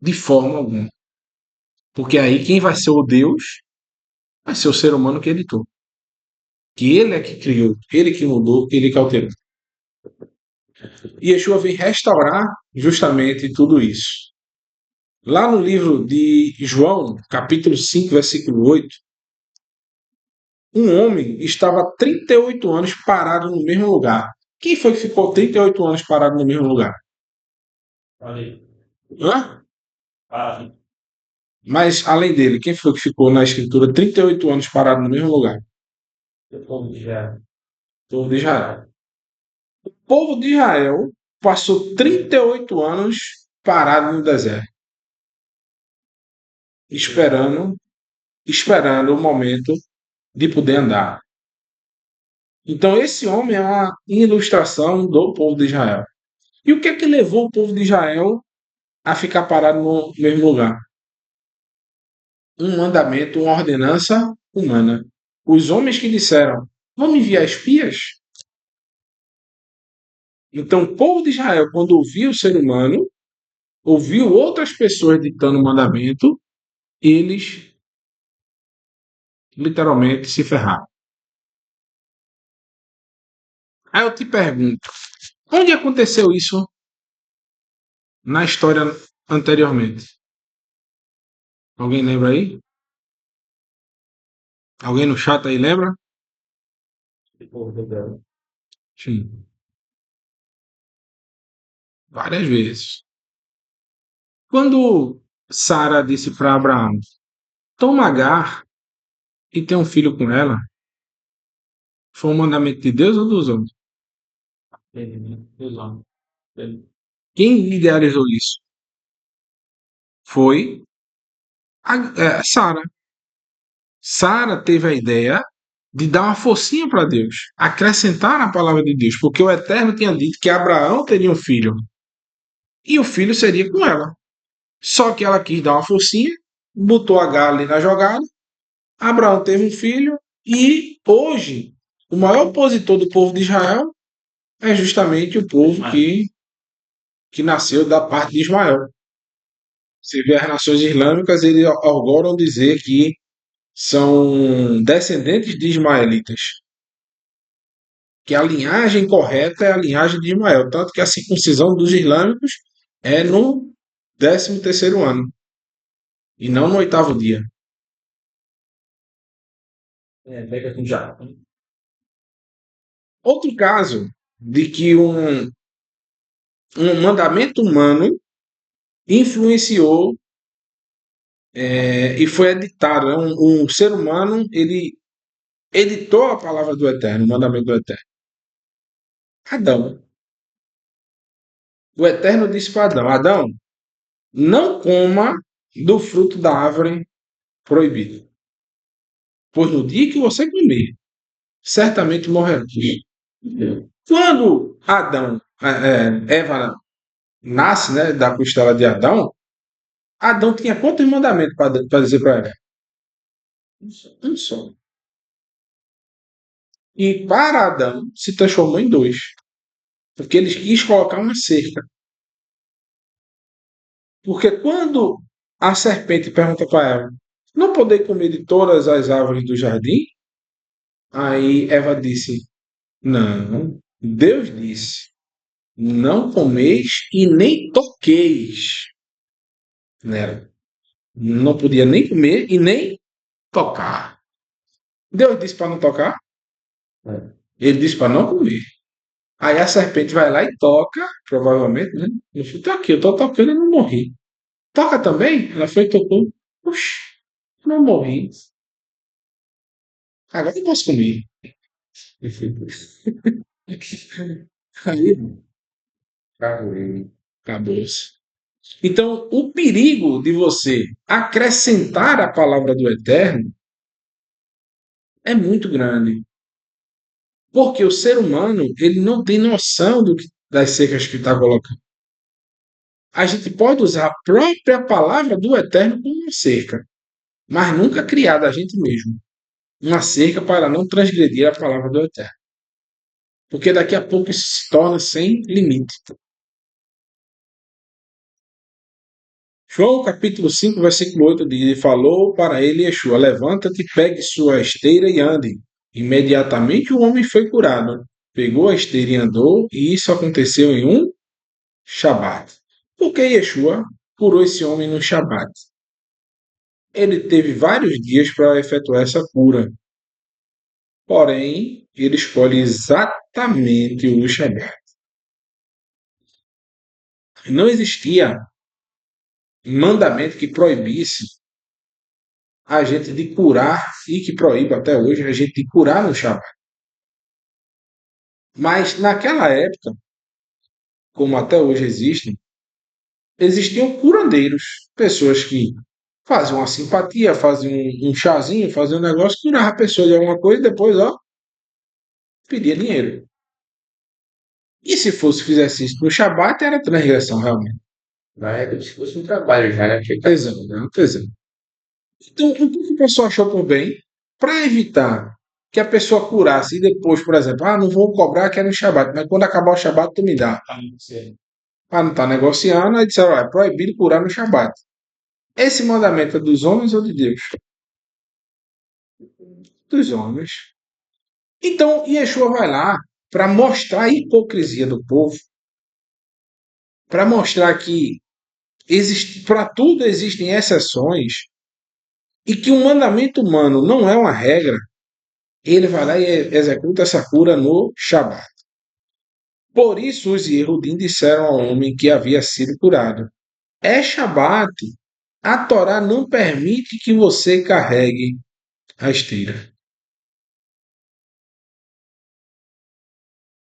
de forma alguma. Porque aí quem vai ser o Deus vai ser o ser humano que editou. Que ele é que criou, ele que mudou, ele que alterou. E Yeshua vem restaurar justamente tudo isso. Lá no livro de João, capítulo 5, versículo 8, um homem estava 38 anos parado no mesmo lugar. Quem foi que ficou 38 anos parado no mesmo lugar? Ali. Hã? Ali. Mas, além dele, quem foi que ficou na escritura 38 anos parado no mesmo lugar? O povo de Israel. O povo de Israel. O povo de Israel passou 38 anos parado no deserto, esperando, esperando o momento de poder andar. Então, esse homem é uma ilustração do povo de Israel. E o que é que levou o povo de Israel a ficar parado no mesmo lugar? Um mandamento, uma ordenança humana. Os homens que disseram: vamos enviar espias? Então, o povo de Israel, quando ouviu o ser humano, ouviu outras pessoas ditando o mandamento, eles literalmente se ferraram. Aí eu te pergunto: onde aconteceu isso na história anteriormente? Alguém lembra aí? Alguém no chat aí lembra? O povo de Israel. Sim. várias vezes. Quando Sara disse para Abraão: toma Agar e tem um filho com ela, foi um mandamento de Deus ou dos homens? Dos homens. Quem idealizou isso? Foi Sara. Sara teve a ideia de dar uma forcinha para Deus, acrescentar na palavra de Deus, porque o Eterno tinha dito que Abraão teria um filho e o filho seria com ela. Só que ela quis dar uma forcinha, botou Agar ali na jogada. Abraão teve um filho e hoje o maior opositor do povo de Israel é justamente o povo que nasceu da parte de Ismael. Você vê as nações islâmicas, eles orgulham dizer que são descendentes de ismaelitas, que a linhagem correta é a linhagem de Ismael, tanto que a circuncisão dos islâmicos é no 13º ano e não no 8º dia. Pega com já. Outro caso de que um mandamento humano influenciou e foi editado, né? Um ser humano ele editou a palavra do Eterno, o mandamento do Eterno. Adão. O Eterno disse para Adão: Adão, não coma do fruto da árvore proibida, pois no dia que você comer, certamente morrerá. Quando Eva nasce, né, da costela de Adão, Adão tinha quantos mandamentos para dizer para ela? Um só. E para Adão se transformou em dois, porque ele quis colocar uma cerca. Porque quando a serpente pergunta para Eva, não poder comer de todas as árvores do jardim? Aí Eva disse, não, Deus disse, não comeis e nem toqueis nela. Não podia nem comer e nem tocar. Deus disse para não tocar, ele disse para não comer. Aí a serpente vai lá e toca, provavelmente, né? Eu falei, tá aqui, eu tô tocando e não morri. Toca também? Ela foi e tocou. Oxi, não morri. Agora eu posso comer. Aí, acabou-se. Então, o perigo de você acrescentar a palavra do Eterno é muito grande. Porque o ser humano, ele não tem noção das secas que está colocando. A gente pode usar a própria palavra do Eterno como uma cerca, mas nunca criar da gente mesmo uma cerca para não transgredir a palavra do Eterno. Porque daqui a pouco isso se torna sem limite. João capítulo 5, versículo 8 diz: e falou para ele Yeshua: levanta-te, pegue sua esteira e ande. Imediatamente o homem foi curado. Pegou a esteira e andou, e isso aconteceu em um Shabat. Por que Yeshua curou esse homem no Shabat? Ele teve vários dias para efetuar essa cura. Porém, ele escolhe exatamente o Shabat. Não existia mandamento que proibisse a gente de curar e que proíbe até hoje a gente de curar no Shabat. Mas naquela época, como até hoje existiam curandeiros, pessoas que faziam uma simpatia, faziam um chazinho, faziam um negócio, curava a pessoa de alguma coisa e depois, ó, pedia dinheiro. E se fizesse isso no Shabat, era transgressão realmente. Na época, se fosse um trabalho já, né? Pesando, né? Pesando. Então, o que o pessoal achou por bem? Para evitar que a pessoa curasse e depois, por exemplo, não vou cobrar que é no Shabat, mas quando acabar o Shabat, tu me dá. Não estar negociando, aí disseram, é proibido curar no Shabat. Esse mandamento é dos homens ou de Deus? Dos homens. Então, Yeshua vai lá para mostrar a hipocrisia do povo, para mostrar que para tudo existem exceções e que o mandamento humano não é uma regra. Ele vai lá e executa essa cura no Shabat. Por isso os Yehudim disseram ao homem que havia sido curado: é Shabat. A Torá não permite que você carregue a esteira.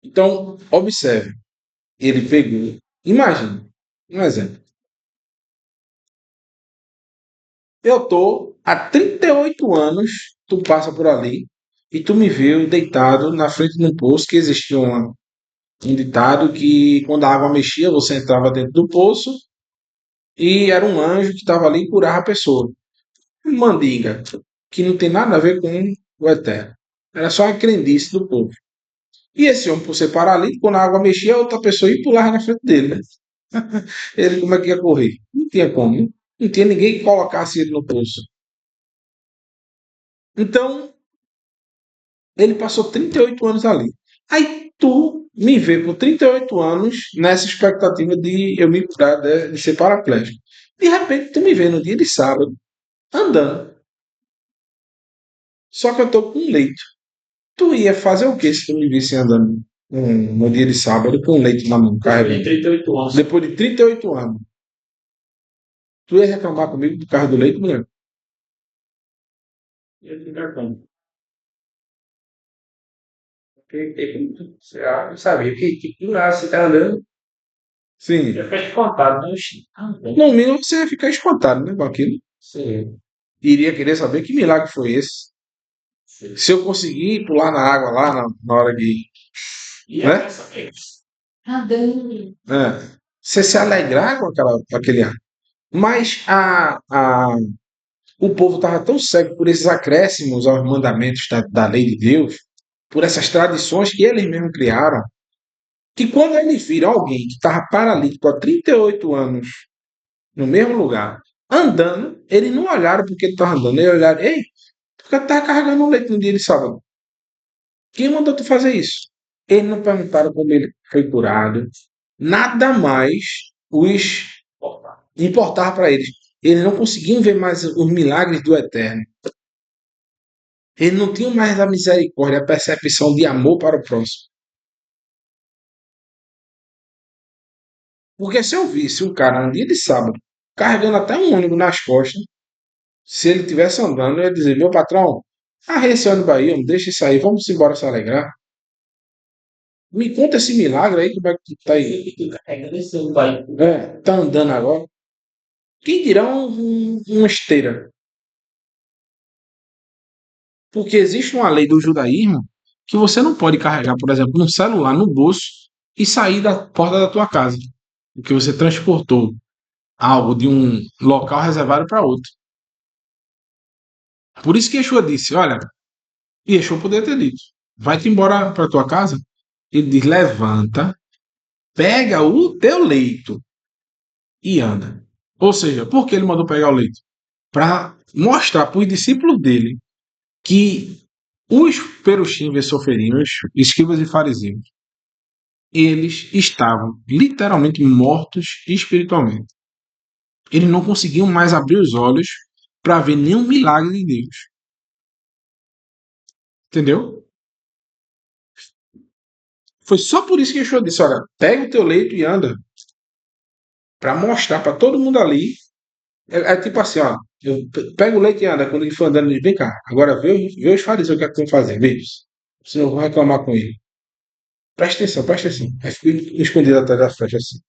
Então, observe. Ele pegou. Imagina, um exemplo. Eu tô há 38 anos, tu passa por ali e tu me viu deitado na frente de um poço que existia um ditado que quando a água mexia, você entrava dentro do poço e era um anjo que estava ali e curava a pessoa. Mandinga, que não tem nada a ver com o eterno. Era só a crendice do povo. E esse homem, por ser paralítico, quando a água mexia, outra pessoa ia pular na frente dele, né? Ele, como é que ia correr? Não tinha como. Não tinha ninguém que colocasse ele no poço. Então, ele passou 38 anos ali. Aí tu me vê com 38 anos nessa expectativa de eu me curar de ser paraplégico. De repente, tu me vê no dia de sábado, andando. Só que eu tô com um leito. Tu ia fazer o que se tu me visse andando no dia de sábado com um leite na mão, Depois de carregando? 38 anos. Depois de 38 anos. Tu ia reclamar comigo do carro do leite, mulher? Eu ficar como? Você sabia que lá você tá andando. Sim. Já fez contado, né? Oxi. No mínimo você ia ficar espantado, né, com aquilo. Sim. Iria querer saber que milagre foi esse. Se eu conseguir pular na água lá na hora de. E Né? essa vez? Nadando. É. Você se alegrar com aquele ar. Mas o povo estava tão cego por esses acréscimos aos mandamentos da lei de Deus, por essas tradições que eles mesmos criaram, que quando eles viram alguém que estava paralítico há 38 anos no mesmo lugar, andando, eles não olharam porque ele estava andando, eles olharam, ei, por que tu tá carregando um leite no dia de sábado? Quem mandou tu fazer isso? Eles não perguntaram como ele foi curado, nada mais os importava para eles. Eles não conseguiam ver mais os milagres do Eterno. Eles não tinham mais a misericórdia, a percepção de amor para o próximo. Porque se eu visse um cara no dia de sábado carregando até um ônibus nas costas, se ele estivesse andando, eu ia dizer: meu patrão, arre esse ônibus aí, não deixa isso aí, vamos embora se alegrar. Me conta esse milagre aí, como é que tu tá aí? Carregando esse ônibus aí. Tá andando agora. Quem dirá uma esteira? Porque existe uma lei do judaísmo que você não pode carregar, por exemplo, um celular no bolso e sair da porta da tua casa. Porque você transportou algo de um local reservado para outro. Por isso que Yeshua disse: olha, Yeshua poderia ter dito: vai-te embora para tua casa. Ele diz: levanta, pega o teu leito e anda. Ou seja, por que ele mandou pegar o leito? Para mostrar para os discípulos dele que os perushim, vessoferim, os escribas e fariseus, eles estavam literalmente mortos espiritualmente. Eles não conseguiam mais abrir os olhos para ver nenhum milagre de Deus. Entendeu? Foi só por isso que Yeshua disse: olha, pega o teu leito e anda. Para mostrar para todo mundo ali. É tipo assim, ó. Pega o leite e anda. Quando ele for andando, ele diz: vem cá. Agora vê os fariseus o que é que estão fazendo. Vê isso. Senão eu vou reclamar com ele. Presta atenção, presta atenção. Aí fico escondido atrás da flecha assim.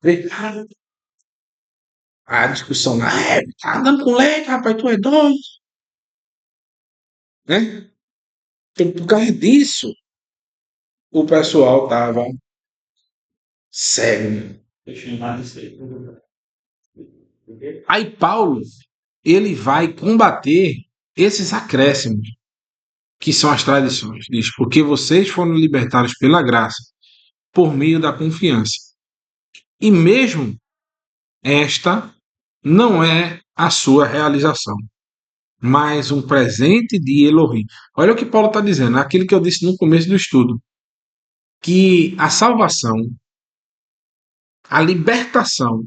Vê. A discussão lá, tá andando com leite, rapaz, tu é doido, né? Então, por causa disso, o pessoal tava cego. Aí Paulo, ele vai combater esses acréscimos, que são as tradições. Diz, porque vocês foram libertados pela graça, por meio da confiança. E mesmo esta não é a sua realização, mas um presente de Elohim. Olha o que Paulo está dizendo, aquilo que eu disse no começo do estudo, que a salvação, a libertação,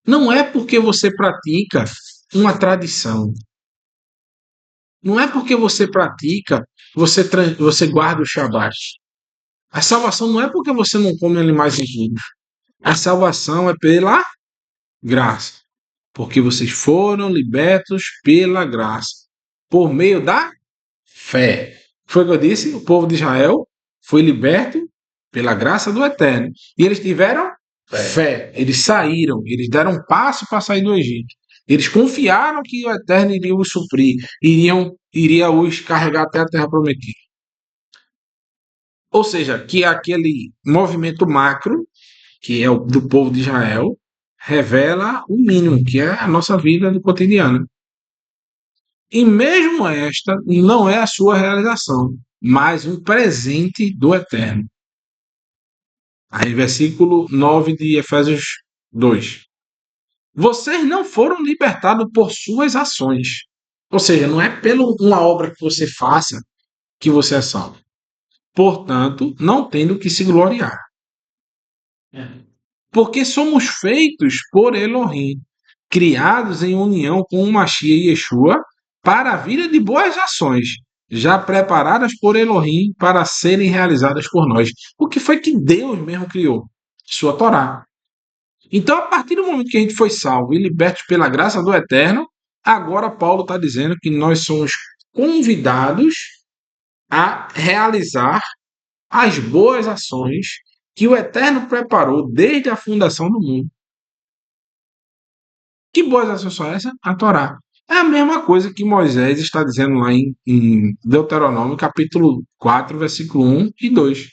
não é porque você pratica uma tradição, não é porque você pratica você guarda o Shabat. A salvação não é porque você não come animais impuros. A salvação é pela graça. Porque vocês foram libertos pela graça. Por meio da fé. Foi o que eu disse? O povo de Israel foi liberto pela graça do Eterno. E eles tiveram fé. Eles saíram. Eles deram um passo para sair do Egito. Eles confiaram que o Eterno iria os suprir. Iria os carregar até a terra prometida. Ou seja, que aquele movimento macro, que é o do povo de Israel, revela o mínimo, que é a nossa vida do cotidiano. E mesmo esta não é a sua realização, mas um presente do Eterno. Aí, versículo 9 de Efésios 2. Vocês não foram libertados por suas ações. Ou seja, não é pela uma obra que você faça que você é salvo. Portanto, não tendo que se gloriar. Porque somos feitos por Elohim, criados em união com o Mashiach e Yeshua, para a vida de boas ações, já preparadas por Elohim para serem realizadas por nós. O que foi que Deus mesmo criou? Sua Torá. Então, a partir do momento que a gente foi salvo e libertos pela graça do Eterno, agora Paulo está dizendo que nós somos convidados a realizar as boas ações que o Eterno preparou desde a fundação do mundo. Que boas ações são essas? A Torá. É a mesma coisa que Moisés está dizendo lá em Deuteronômio, capítulo 4, versículo 1 e 2.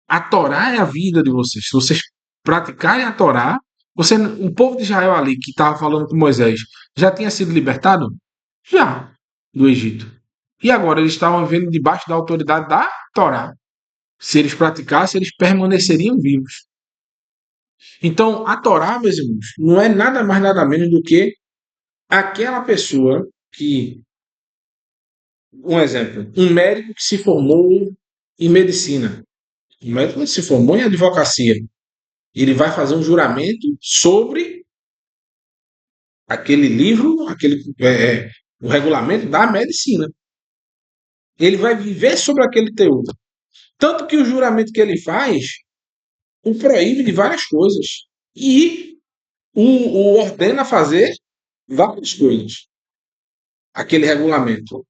A Torá é a vida de vocês. Se vocês praticarem a Torá, o povo de Israel ali que estava falando com Moisés já tinha sido libertado? Já, do Egito. E agora eles estavam vivendo debaixo da autoridade da Torá. Se eles praticassem, eles permaneceriam vivos. Então, a Torá, meus irmãos, não é nada mais nada menos do que aquela pessoa que, um exemplo, um médico que se formou em medicina, um médico que se formou em advocacia, ele vai fazer um juramento sobre aquele livro, o regulamento da medicina. Ele vai viver sobre aquele teor. Tanto que o juramento que ele faz o proíbe de várias coisas. E o ordena a fazer várias coisas. Aquele regulamento.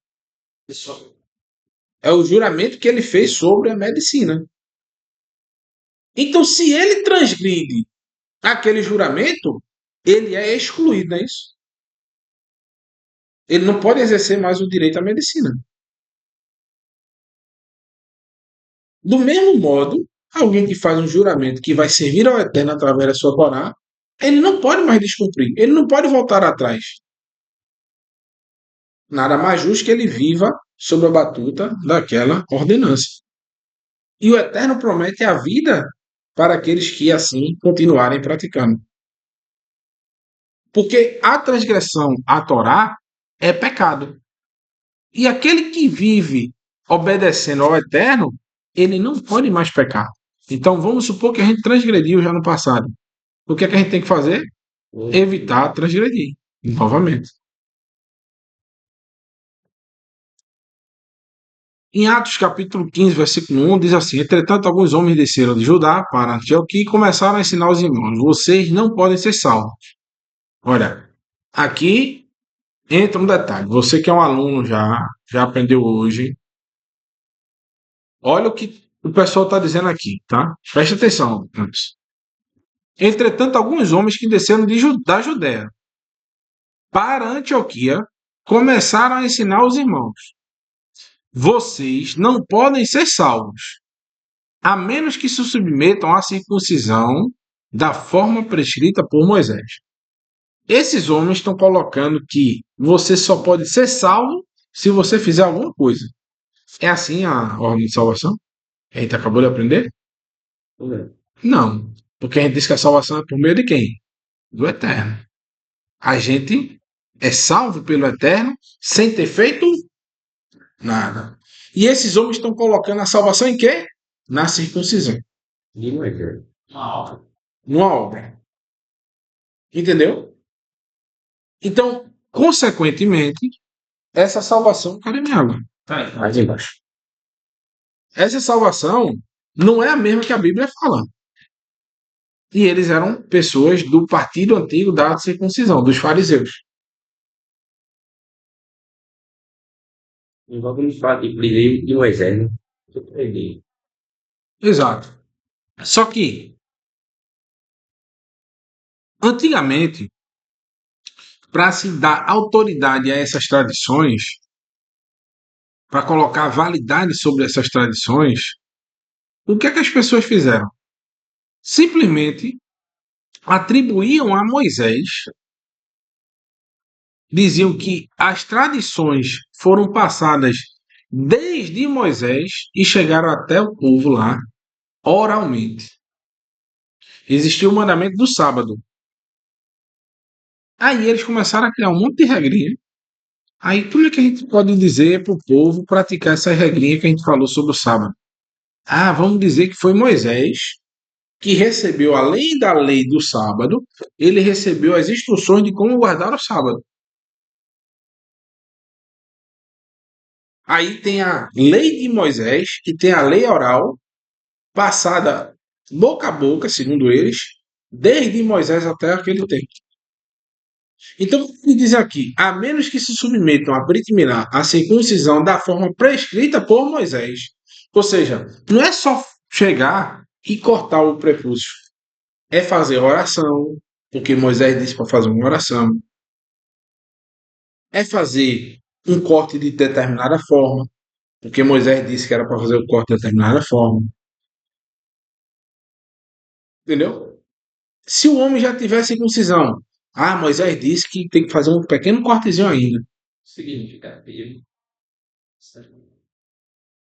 É o juramento que ele fez sobre a medicina. Então, se ele transgride aquele juramento, ele é excluído, não é isso? Ele não pode exercer mais o direito à medicina. Do mesmo modo, alguém que faz um juramento que vai servir ao Eterno através da sua Torá, ele não pode mais descumprir, ele não pode voltar atrás. Nada mais justo que ele viva sob a batuta daquela ordenança. E o Eterno promete a vida para aqueles que assim continuarem praticando. Porque a transgressão à Torá é pecado. E aquele que vive obedecendo ao Eterno, ele não pode mais pecar. Então vamos supor que a gente transgrediu já no passado. O que é que a gente tem que fazer? Evitar transgredir novamente. Em Atos capítulo 15, versículo 1, diz assim: Entretanto, alguns homens desceram de Judá para Antioquia e começaram a ensinar os irmãos: Vocês não podem ser salvos. Olha, aqui entra um detalhe. Você que é um aluno já aprendeu hoje. Olha o que o pessoal está dizendo aqui, tá? Preste atenção antes. Entretanto, alguns homens que desceram da Judéia para Antioquia começaram a ensinar os irmãos: Vocês não podem ser salvos, a menos que se submetam à circuncisão da forma prescrita por Moisés. Esses homens estão colocando que você só pode ser salvo se você fizer alguma coisa. É assim a ordem de salvação? A gente acabou de aprender? Não. Porque a gente diz que a salvação é por meio de quem? Do Eterno. A gente é salvo pelo Eterno sem ter feito nada. E esses homens estão colocando a salvação em quê? Na circuncisão. Numa obra. Entendeu? Então, consequentemente, essa salvação, cadê minha água? Tá aí. Mais embaixo. Essa salvação não é a mesma que a Bíblia fala. E eles eram pessoas do partido antigo da circuncisão, dos fariseus. Igual quando fala de lei de Moisés, né? Eu peguei. Exato. Só que, antigamente, para se dar autoridade a essas tradições, para colocar validade sobre essas tradições, o que é que as pessoas fizeram? Simplesmente atribuíam a Moisés, diziam que as tradições foram passadas desde Moisés e chegaram até o povo lá oralmente. Existia o mandamento do sábado. Aí eles começaram a criar um monte de regrinha. Aí como é que a gente pode dizer para o povo praticar essa regrinha que a gente falou sobre o sábado? Ah, vamos dizer que foi Moisés que recebeu, além da lei do sábado, ele recebeu as instruções de como guardar o sábado. Aí tem a lei de Moisés, que tem a lei oral, passada boca a boca, segundo eles, desde Moisés até aquele tempo. Então, me diz aqui, a menos que se submetam a Brit Milá, a circuncisão da forma prescrita por Moisés. Ou seja, não é só chegar e cortar o prepúcio. É fazer oração, porque Moisés disse para fazer uma oração. É fazer um corte de determinada forma, porque Moisés disse que era para fazer o corte de determinada forma. Entendeu? Se o homem já tiver circuncisão, Moisés disse que tem que fazer um pequeno cortezinho ainda. Significativo.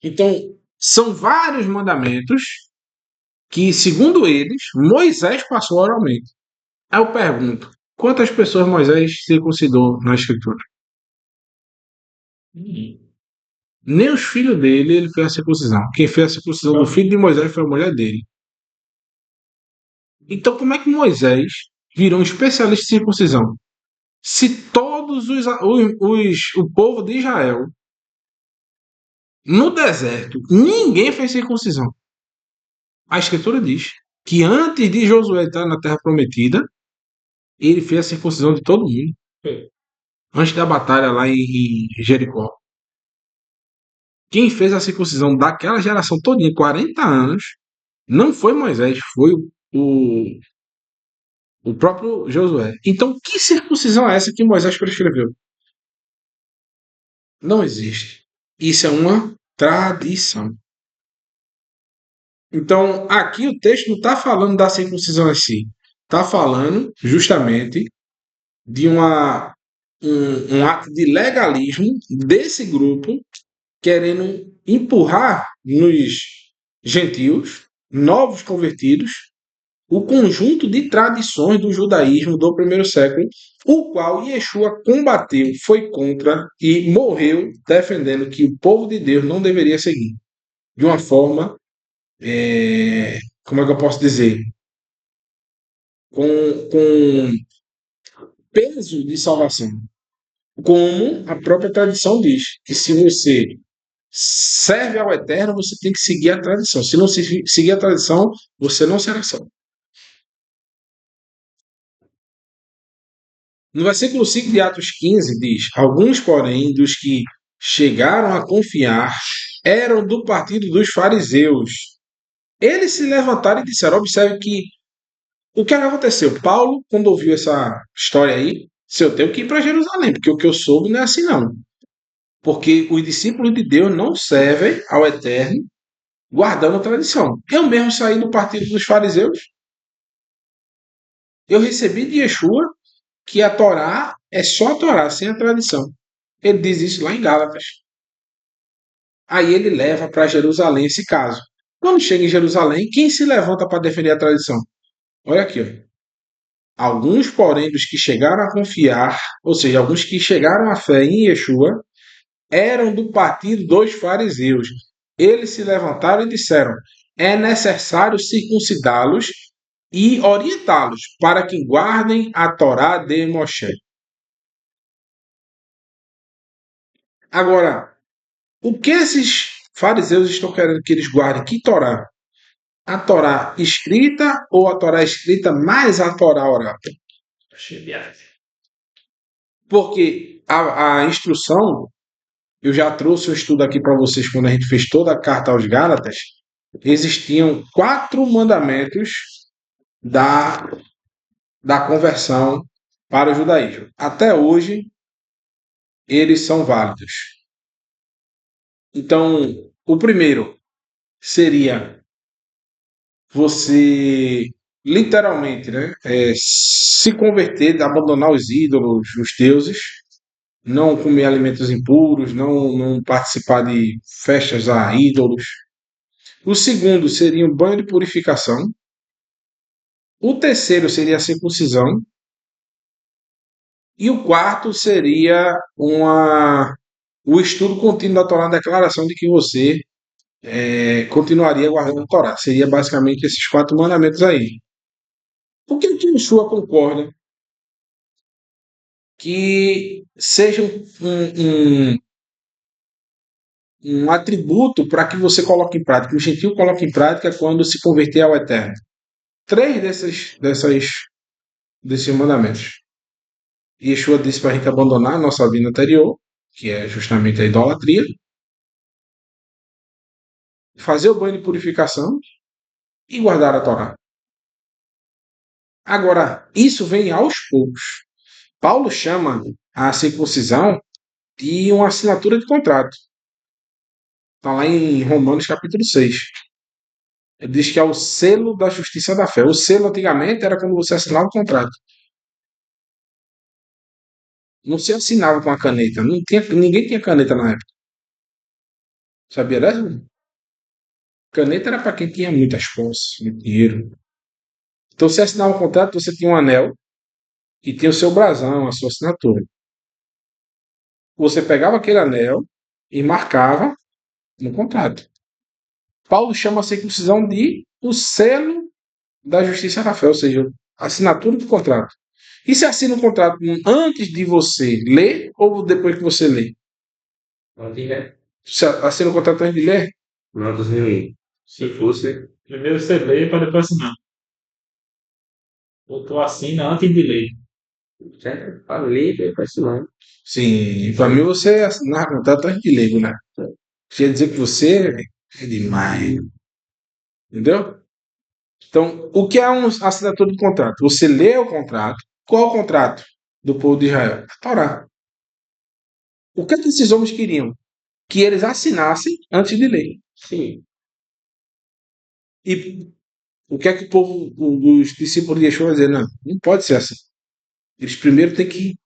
Então, são vários mandamentos que, segundo eles, Moisés passou oralmente. Aí eu pergunto, quantas pessoas Moisés circuncidou na escritura? Nem os filhos dele ele fez a circuncisão. Quem fez a circuncisão do filho de Moisés foi a mulher dele. Então, como é que Moisés virou um especialista em circuncisão? Se todos o povo de Israel, no deserto, ninguém fez circuncisão. A escritura diz que antes de Josué entrar na terra prometida, ele fez a circuncisão de todo mundo. Antes da batalha lá em Jericó. Quem fez a circuncisão daquela geração todinha, 40 anos, não foi Moisés, foi o próprio Josué. Então, que circuncisão é essa que Moisés prescreveu? Não existe. Isso é uma tradição. Então, aqui o texto não está falando da circuncisão em si. Está falando justamente de um ato de legalismo desse grupo querendo empurrar nos gentios, novos convertidos, o conjunto de tradições do judaísmo do primeiro século, o qual Yeshua combateu, foi contra e morreu defendendo que o povo de Deus não deveria seguir. De uma forma, como é que eu posso dizer? Com peso de salvação. Como a própria tradição diz, que se você serve ao Eterno, você tem que seguir a tradição. Se não seguir a tradição, você não será salvo. No versículo 5 de Atos 15 diz: Alguns, porém, dos que chegaram a confiar eram do partido dos fariseus. Eles se levantaram e disseram: Observe que o que aconteceu? Paulo, quando ouviu essa história aí, se eu tenho que ir para Jerusalém, porque o que eu soube não é assim, não. Porque os discípulos de Deus não servem ao Eterno guardando a tradição. Eu mesmo saí do partido dos fariseus. Eu recebi de Yeshua que a Torá é só a Torá, sem a tradição. Ele diz isso lá em Gálatas. Aí ele leva para Jerusalém esse caso. Quando chega em Jerusalém, quem se levanta para defender a tradição? Olha aqui, ó. Alguns, porém, dos que chegaram a confiar, ou seja, alguns que chegaram à fé em Yeshua, eram do partido dos fariseus. Eles se levantaram e disseram: é necessário circuncidá-los e orientá-los para que guardem a Torá de Moshe. Agora, o que esses fariseus estão querendo que eles guardem? Que Torá? A Torá escrita ou a Torá escrita mais a Torá oral? Achei viagem. Porque a instrução, eu já trouxe o estudo aqui para vocês quando a gente fez toda a carta aos Gálatas, existiam 4 mandamentos da, da conversão para o judaísmo. Até hoje, eles são válidos. Então, o primeiro seria você literalmente, né, se converter, abandonar os ídolos, os deuses, não comer alimentos impuros, não participar de festas a ídolos. O segundo seria um banho de purificação. O terceiro seria a circuncisão. E o quarto seria o estudo contínuo da Torá, a declaração de que você continuaria guardando a Torá. Seria basicamente esses 4 mandamentos aí. Por que que Yeshua concorda que seja um atributo para que você coloque em prática, que o gentil coloque em prática quando se converter ao Eterno? 3 desses mandamentos. Yeshua disse para a gente abandonar a nossa vida anterior, que é justamente a idolatria, fazer o banho de purificação e guardar a Torá. Agora, isso vem aos poucos. Paulo chama a circuncisão de uma assinatura de contrato. Está lá em Romanos capítulo 6. Ele diz que é o selo da justiça da fé. O selo antigamente era quando você assinava o contrato. Não se assinava com a caneta. Ninguém tinha caneta na época. Sabia dessa? Caneta era para quem tinha muitas posses, muito dinheiro. Então você assinava um contrato, você tinha um anel e tinha o seu brasão, a sua assinatura. Você pegava aquele anel e marcava no contrato. Paulo chama a circuncisão de o selo da justiça da fé, ou seja, a assinatura do contrato. E se assina o contrato antes de você ler ou depois que você lê? Ontem, né? Você assina o contrato antes de ler? Não, 2001. Se fosse, Primeiro você lê para depois assinar. Ou tu assina antes de ler. certo? Falei, depois não. Sim, para mim você assinar o contrato antes de ler, né? Quer dizer que você é demais, entendeu? Então, o que é uma assinatura de contrato? Você lê o contrato. Qual é o contrato do povo de Israel? A Torá. O que é que esses homens queriam? Que eles assinassem antes de ler. Sim. E o que é que o povo, os discípulos de Yeshua dizer? Não, não pode ser assim. Eles primeiro têm que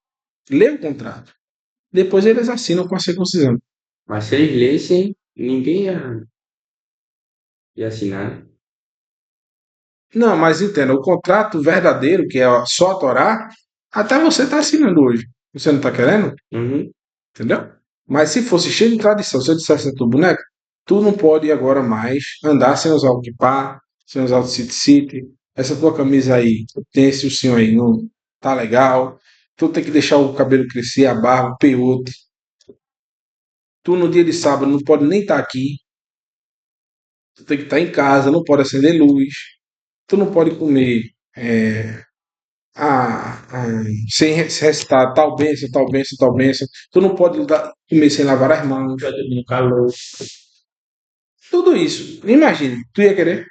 ler o contrato. Depois eles assinam com a circuncisão. Mas se eles lessem, ninguém ia assinar. Não, mas entenda, o contrato verdadeiro, que é só a Torá, até você está assinando hoje. Você não está querendo? Uhum. Entendeu? Mas se fosse cheio de tradição, se eu dissesse na tua boneca, tu não pode agora mais andar sem usar o kipá, sem usar o city. Essa tua camisa aí, tem esse ursinho aí, não tá legal. Tu tem que deixar o cabelo crescer, a barba, o peiote. Tu no dia de sábado não pode nem estar aqui. Tu tem que estar em casa, não pode acender luz. Tu não pode comer sem recitar tal bênção, tal bênção, tal bênção. Tu não pode comer sem lavar as mãos. Vai dormir no calor. Tudo isso. Imagine, tu ia querer?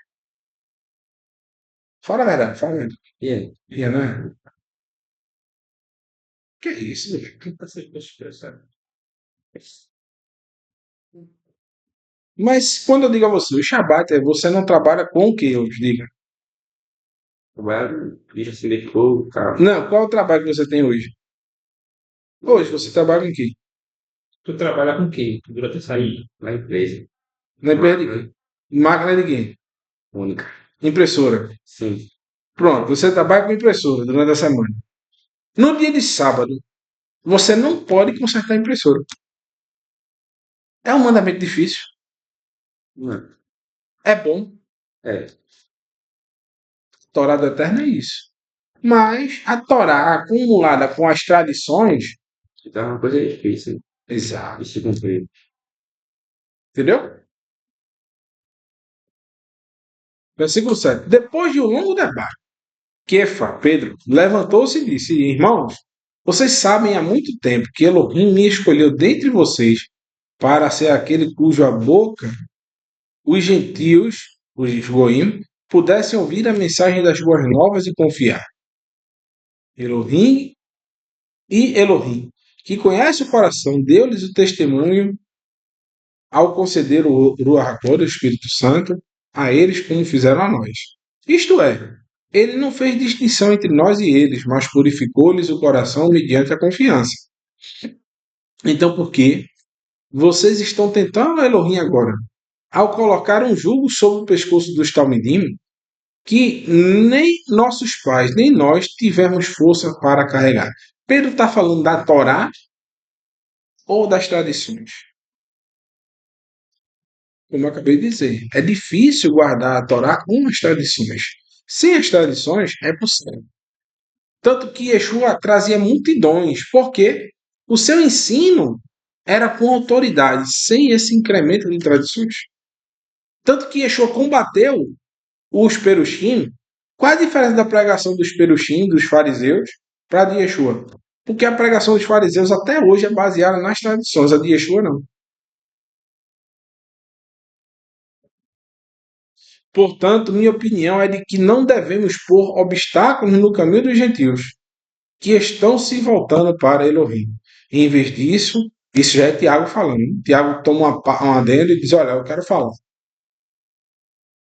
Fala a verdade, fala a verdade. E aí? Ia, né? Que é isso? Mas quando eu digo a você, o Shabat é você não trabalha com o que? Eu diga. Trabalho, bicho assim de fogo, carro. Não, qual é o trabalho que você tem hoje? Hoje você trabalha com o quê? Tu trabalha com o quê? Durante essa aí. Na empresa. Na empresa de quê? Máquina de quê? Única. Impressora. Sim. Pronto, você trabalha com impressora durante a semana. No dia de sábado, você não pode consertar a impressora. É um mandamento difícil. Não. É bom. É. Torá do Eterno é isso. Mas a Torá acumulada com as tradições, Então é uma coisa difícil. Exato. e se cumprir. Entendeu? Versículo 7. Depois de um longo debate, Kefa, Pedro, levantou-se e disse: Irmãos, vocês sabem há muito tempo que Elohim me escolheu dentre vocês para ser aquele cuja boca os gentios, os goim, pudessem ouvir a mensagem das boas novas e confiar. Elohim e Elohim, que conhece o coração, deu-lhes o testemunho ao conceder o Ruach HaKodesh, o Espírito Santo, a eles como fizeram a nós. Isto é, ele não fez distinção entre nós e eles, mas purificou-lhes o coração mediante a confiança. Então, por que vocês estão tentando a Elohim agora? Ao colocar um jugo sobre o pescoço dos Talmidim, que nem nossos pais, nem nós tivemos força para carregar. Pedro está falando da Torá ou das tradições? Como eu acabei de dizer, é difícil guardar a Torá com as tradições. Sem as tradições, é possível. Tanto que Yeshua trazia multidões, porque o seu ensino era com autoridade, sem esse incremento de tradições. Tanto que Yeshua combateu os perushim. Qual a diferença da pregação dos perushim, dos fariseus, para a de Yeshua? Porque a pregação dos fariseus até hoje é baseada nas tradições, a de Yeshua não. Portanto, minha opinião é de que não devemos pôr obstáculos no caminho dos gentios, que estão se voltando para Elohim. Em vez disso, isso já é Tiago falando. Tiago toma uma adendo e diz: Olha, eu quero falar.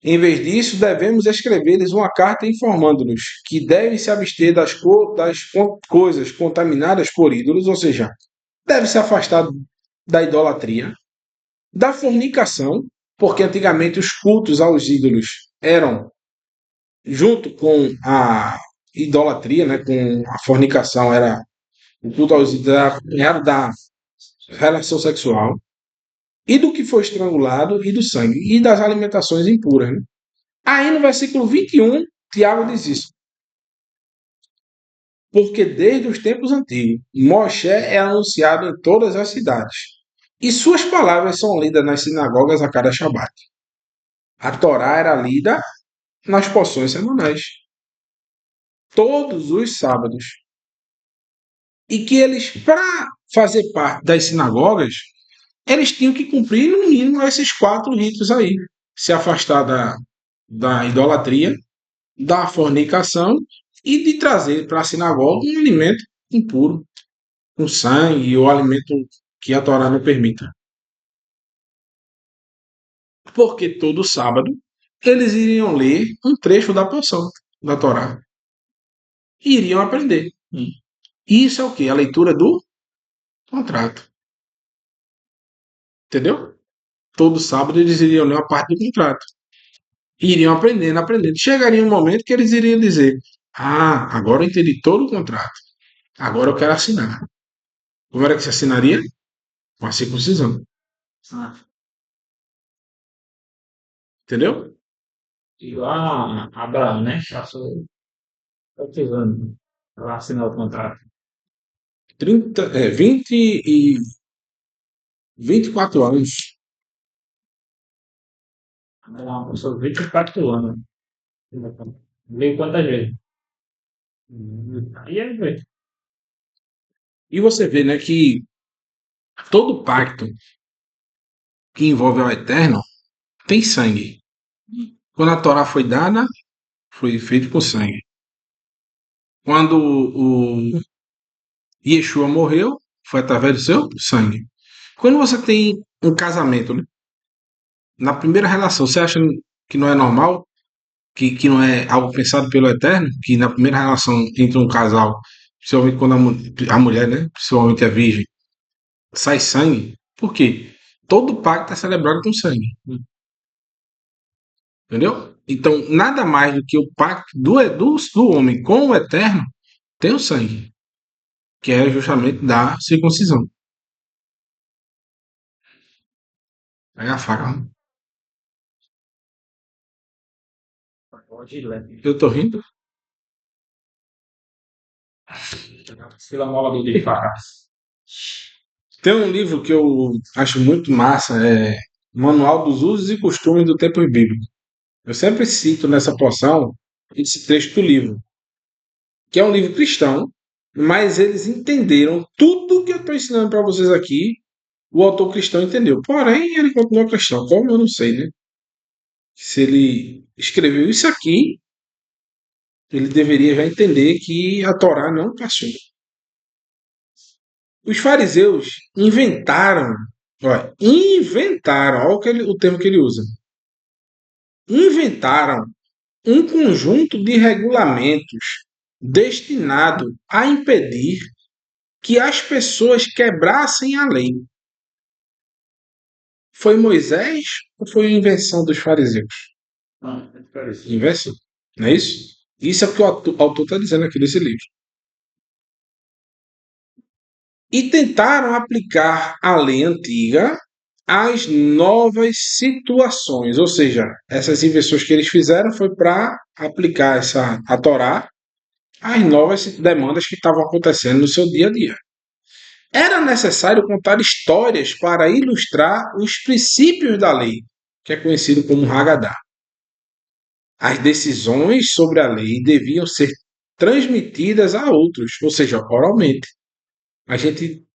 Em vez disso, devemos escrever-lhes uma carta informando-nos que devem se abster das coisas contaminadas por ídolos, ou seja, deve se afastar da idolatria, da fornicação, porque antigamente os cultos aos ídolos eram junto com a idolatria, né, com a fornicação, era o culto aos ídolos era acompanhado da relação sexual, e do que foi estrangulado, e do sangue, e das alimentações impuras. Né? Aí no versículo 21, Tiago diz isso. Porque desde os tempos antigos, Moshe é anunciado em todas as cidades, e suas palavras são lidas nas sinagogas a cada Shabat. A Torá era lida nas porções semanais, todos os sábados. E que eles, para fazer parte das sinagogas, eles tinham que cumprir no mínimo esses 4 ritos aí. Se afastar da idolatria, da fornicação e de trazer para a sinagoga um alimento impuro, com sangue ou alimento que a Torá não permita. Porque todo sábado eles iriam ler um trecho da porção da Torá. E iriam aprender. Isso é o que? A leitura do contrato. Entendeu? Todo sábado eles iriam ler uma parte do contrato. E iriam aprendendo, aprendendo. Chegaria um momento que eles iriam dizer: Ah, agora eu entendi todo o contrato. Agora eu quero assinar. Como era que se assinaria? Com a circuncisão. Ah, Entendeu? igual a Abraão, né? Passou 8 anos para assinar o contrato. 20 e 24 anos. Abraão passou 24 anos. Veio quantas vezes? Aí ele veio. E você vê, né, que todo pacto que envolve ao eterno tem sangue. Quando a Torá foi dada, foi feito com sangue. Quando o Yeshua morreu, foi através do seu sangue. Quando você tem um casamento, né, na primeira relação, você acha que não é normal, que não é algo pensado pelo eterno, que na primeira relação entre um casal, principalmente quando a mulher, né, principalmente a virgem, sai sangue? Por quê? Todo pacto é celebrado com sangue. Entendeu? Então, nada mais do que o pacto do homem com o eterno tem o sangue, que é justamente da circuncisão. Pega a faca. Né? Hoje leve. Eu tô rindo. Pela mola do de facas. Tem um livro que eu acho muito massa, é Manual dos Usos e Costumes do Tempo Bíblico. Eu sempre cito nessa porção esse trecho do livro, que é um livro cristão, mas eles entenderam tudo que eu estou ensinando para vocês aqui, o autor cristão entendeu. Porém, ele continua cristão. Como eu não sei, né? Se ele escreveu isso aqui, ele deveria já entender que a Torá não passou. Os fariseus inventaram, olha o termo que ele usa, inventaram um conjunto de regulamentos destinado a impedir que as pessoas quebrassem a lei. Foi Moisés ou foi invenção dos fariseus? Ah, é parecido. Invenção, não é isso? Isso é o que o autor está dizendo aqui nesse livro. E tentaram aplicar a lei antiga às novas situações, ou seja, essas invenções que eles fizeram foi para aplicar a Torá às novas demandas que estavam acontecendo no seu dia a dia. Era necessário contar histórias para ilustrar os princípios da lei, que é conhecido como Haggadah. As decisões sobre a lei deviam ser transmitidas a outros, ou seja, oralmente. A gente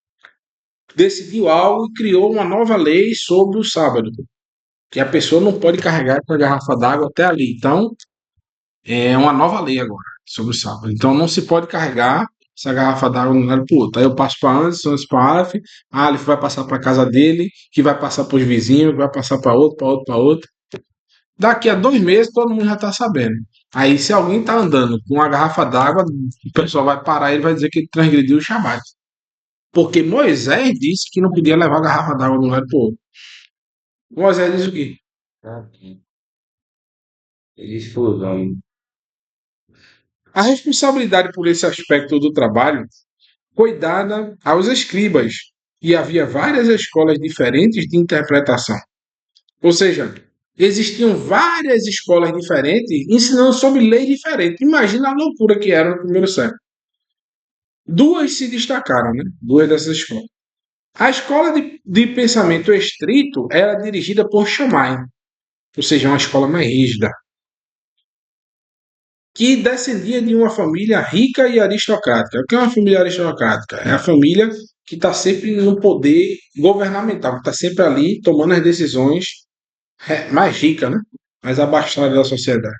decidiu algo e criou uma nova lei sobre o sábado, que a pessoa não pode carregar com a garrafa d'água até ali. Então, é uma nova lei agora sobre o sábado. Então, não se pode carregar essa garrafa d'água de um lado para o outro. Aí eu passo para Anderson, Anderson para Aleph, Aleph vai passar para a casa dele, que vai passar para os vizinhos, que vai passar para outro, para outro, para outro. Daqui a 2 meses, todo mundo já está sabendo. Aí, se alguém está andando com uma garrafa d'água, o pessoal vai parar e vai dizer que ele transgrediu o Shabat. Porque Moisés disse que não podia levar a garrafa d'água de um lado para o outro. Moisés diz o quê? Tá aqui. Eles fusam. A responsabilidade por esse aspecto do trabalho foi dada aos escribas, e havia várias escolas diferentes de interpretação. Ou seja, existiam várias escolas diferentes ensinando sobre leis diferentes. Imagina a loucura que era no primeiro século. Duas se destacaram, né? Duas dessas escolas. A escola de pensamento estrito era dirigida por Shammai, ou seja, uma escola mais rígida, que descendia de uma família rica e aristocrática. O que é uma família aristocrática? É a família que está sempre no poder governamental, que está sempre ali tomando as decisões mais ricas, né? Mais abastadas da sociedade.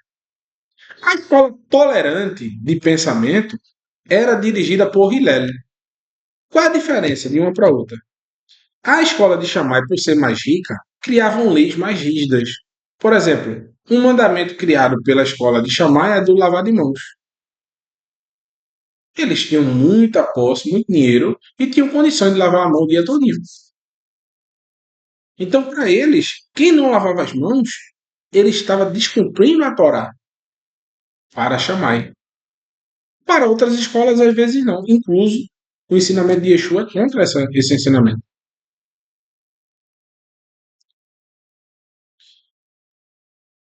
A escola tolerante de pensamento era dirigida por Hillel. Qual é a diferença de uma para outra? A escola de Shammai, por ser mais rica, criavam leis mais rígidas. Por exemplo, um mandamento criado pela escola de Shammai é do lavar de mãos. Eles tinham muita posse, muito dinheiro e tinham condições de lavar a mão o dia todo. Então, para eles, quem não lavava as mãos, ele estava descumprindo a Torá para Shammai. Para outras escolas, às vezes não. Incluso o ensinamento de Yeshua é contra esse ensinamento.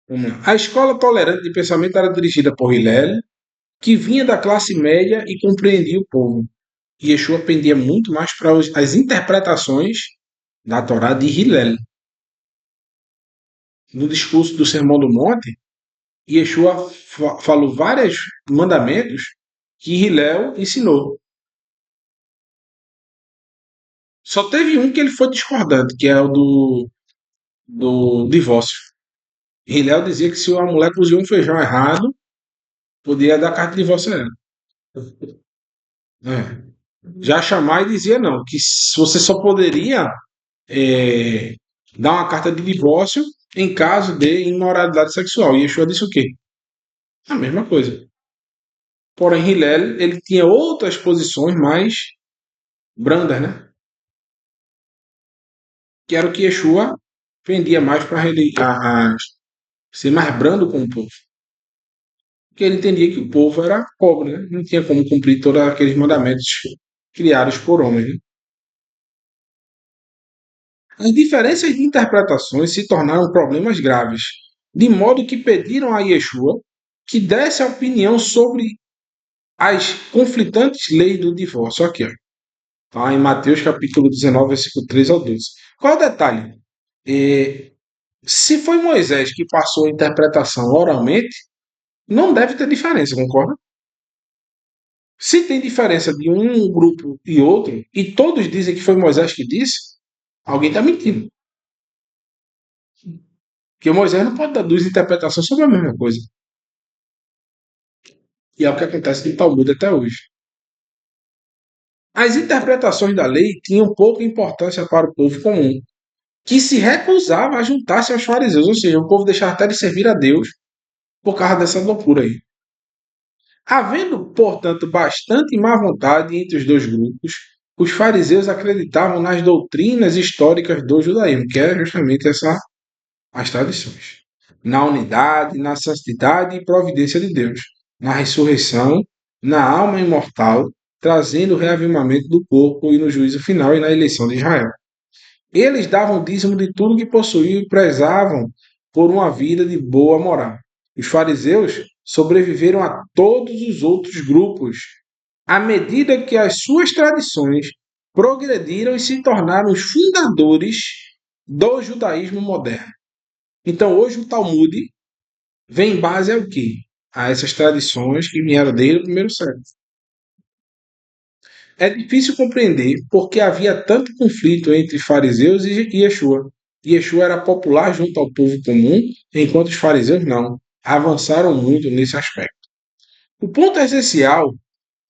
Vamos lá. A escola tolerante de pensamento era dirigida por Hillel, que vinha da classe média e compreendia o povo. Yeshua pendia muito mais para as interpretações da Torá de Hillel. No discurso do Sermão do Monte, Yeshua falou vários mandamentos que Hillel ensinou. Só teve um que ele foi discordante, que é o do divórcio. Hillel dizia que se a mulher cozinhou um feijão errado, podia dar carta de divórcio a ela. É. Já Shammai dizia não, que você só poderia é, dar uma carta de divórcio em caso de imoralidade sexual. E Yeshua disse o quê? A mesma coisa. Porém, Hillel ele tinha outras posições mais brandas, né? Que era o que Yeshua pendia mais para ser mais brando com o povo. Porque ele entendia que o povo era pobre, né? Não tinha como cumprir todos aqueles mandamentos criados por homens. Né? As diferenças de interpretações se tornaram problemas graves, de modo que pediram a Yeshua que desse a opinião sobre as conflitantes leis do divórcio. Aqui, ó. Tá? Em Mateus capítulo 19, versículo 13 ao 12. Qual é o detalhe? Se foi Moisés que passou a interpretação oralmente, não deve ter diferença, concorda? Se tem diferença de um grupo e outro, e todos dizem que foi Moisés que disse, alguém está mentindo. Porque Moisés não pode dar duas interpretações sobre a mesma coisa. E é o que acontece no Talmud até hoje. As interpretações da lei tinham pouca importância para o povo comum, que se recusava a juntar-se aos fariseus, ou seja, o povo deixava até de servir a Deus por causa dessa loucura aí. Havendo, portanto, bastante má vontade entre os dois grupos, os fariseus acreditavam nas doutrinas históricas do judaísmo, que é justamente as tradições, na unidade, na santidade e providência de Deus, na ressurreição, na alma imortal, trazendo o reavivamento do corpo e no juízo final e na eleição de Israel. Eles davam dízimo de tudo que possuíam e prezavam por uma vida de boa moral. Os fariseus sobreviveram a todos os outros grupos, à medida que as suas tradições progrediram e se tornaram os fundadores do judaísmo moderno. Então, hoje o Talmud vem em base ao quê? A essas tradições que vieram desde o primeiro século. É difícil compreender por que havia tanto conflito entre fariseus e Yeshua. Yeshua era popular junto ao povo comum, enquanto os fariseus não. Avançaram muito nesse aspecto. O ponto essencial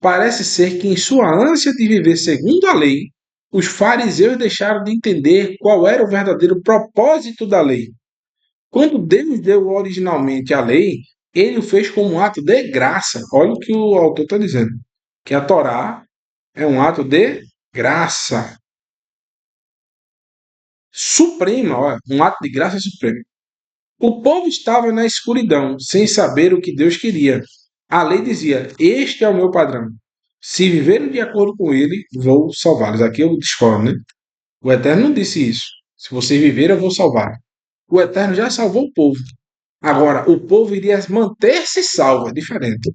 parece ser que, em sua ânsia de viver segundo a lei, os fariseus deixaram de entender qual era o verdadeiro propósito da lei. Quando Deus deu originalmente a lei, ele o fez como um ato de graça. Olha o que o autor está dizendo. Que a Torá é um ato de graça suprema, olha, um ato de graça suprema. O povo estava na escuridão, sem saber o que Deus queria. A lei dizia: Este é o meu padrão. Se viverem de acordo com ele, vou salvá-los. Aqui eu discordo, né? O Eterno não disse isso. Se vocês viverem, eu vou salvar. O Eterno já salvou o povo. Agora, o povo iria manter-se salvo, é diferente.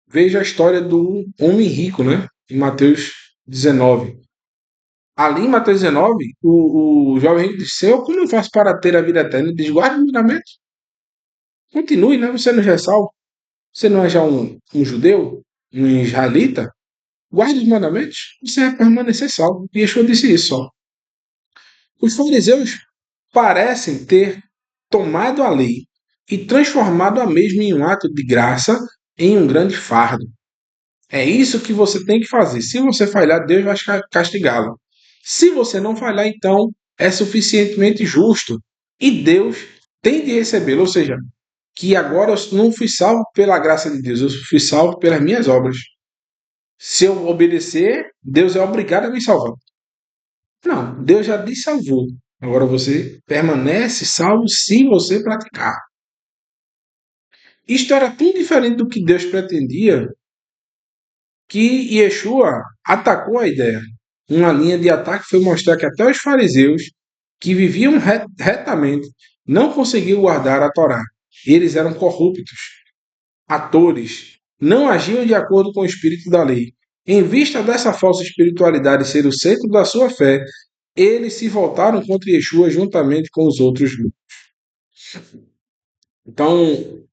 Veja a história do homem rico, né? Em Mateus 19. Ali em Mateus 19, o jovem rico disse: Senhor, como eu faço para ter a vida eterna? Ele diz: guarde os mandamentos. Continue, né? Você não já é salvo. Você não é já um judeu, um israelita? Guarde os mandamentos, você vai permanecer salvo. E Yeshua disse isso só. Os fariseus parecem ter tomado a lei e transformado a mesma em um ato de graça em um grande fardo. É isso que você tem que fazer. Se você falhar, Deus vai castigá-lo. Se você não falhar, então é suficientemente justo e Deus tem de recebê-lo. Ou seja, que agora eu não fui salvo pela graça de Deus, eu fui salvo pelas minhas obras. Se eu obedecer, Deus é obrigado a me salvar. Não, Deus já te salvou. Agora você permanece salvo se você praticar. Isto era tão diferente do que Deus pretendia que Yeshua atacou a ideia. Uma linha de ataque foi mostrar que até os fariseus, que viviam retamente, não conseguiam guardar a Torá. Eles eram corruptos, atores, não agiam de acordo com o espírito da lei. Em vista dessa falsa espiritualidade ser o centro da sua fé, eles se voltaram contra Yeshua juntamente com os outros grupos. Então,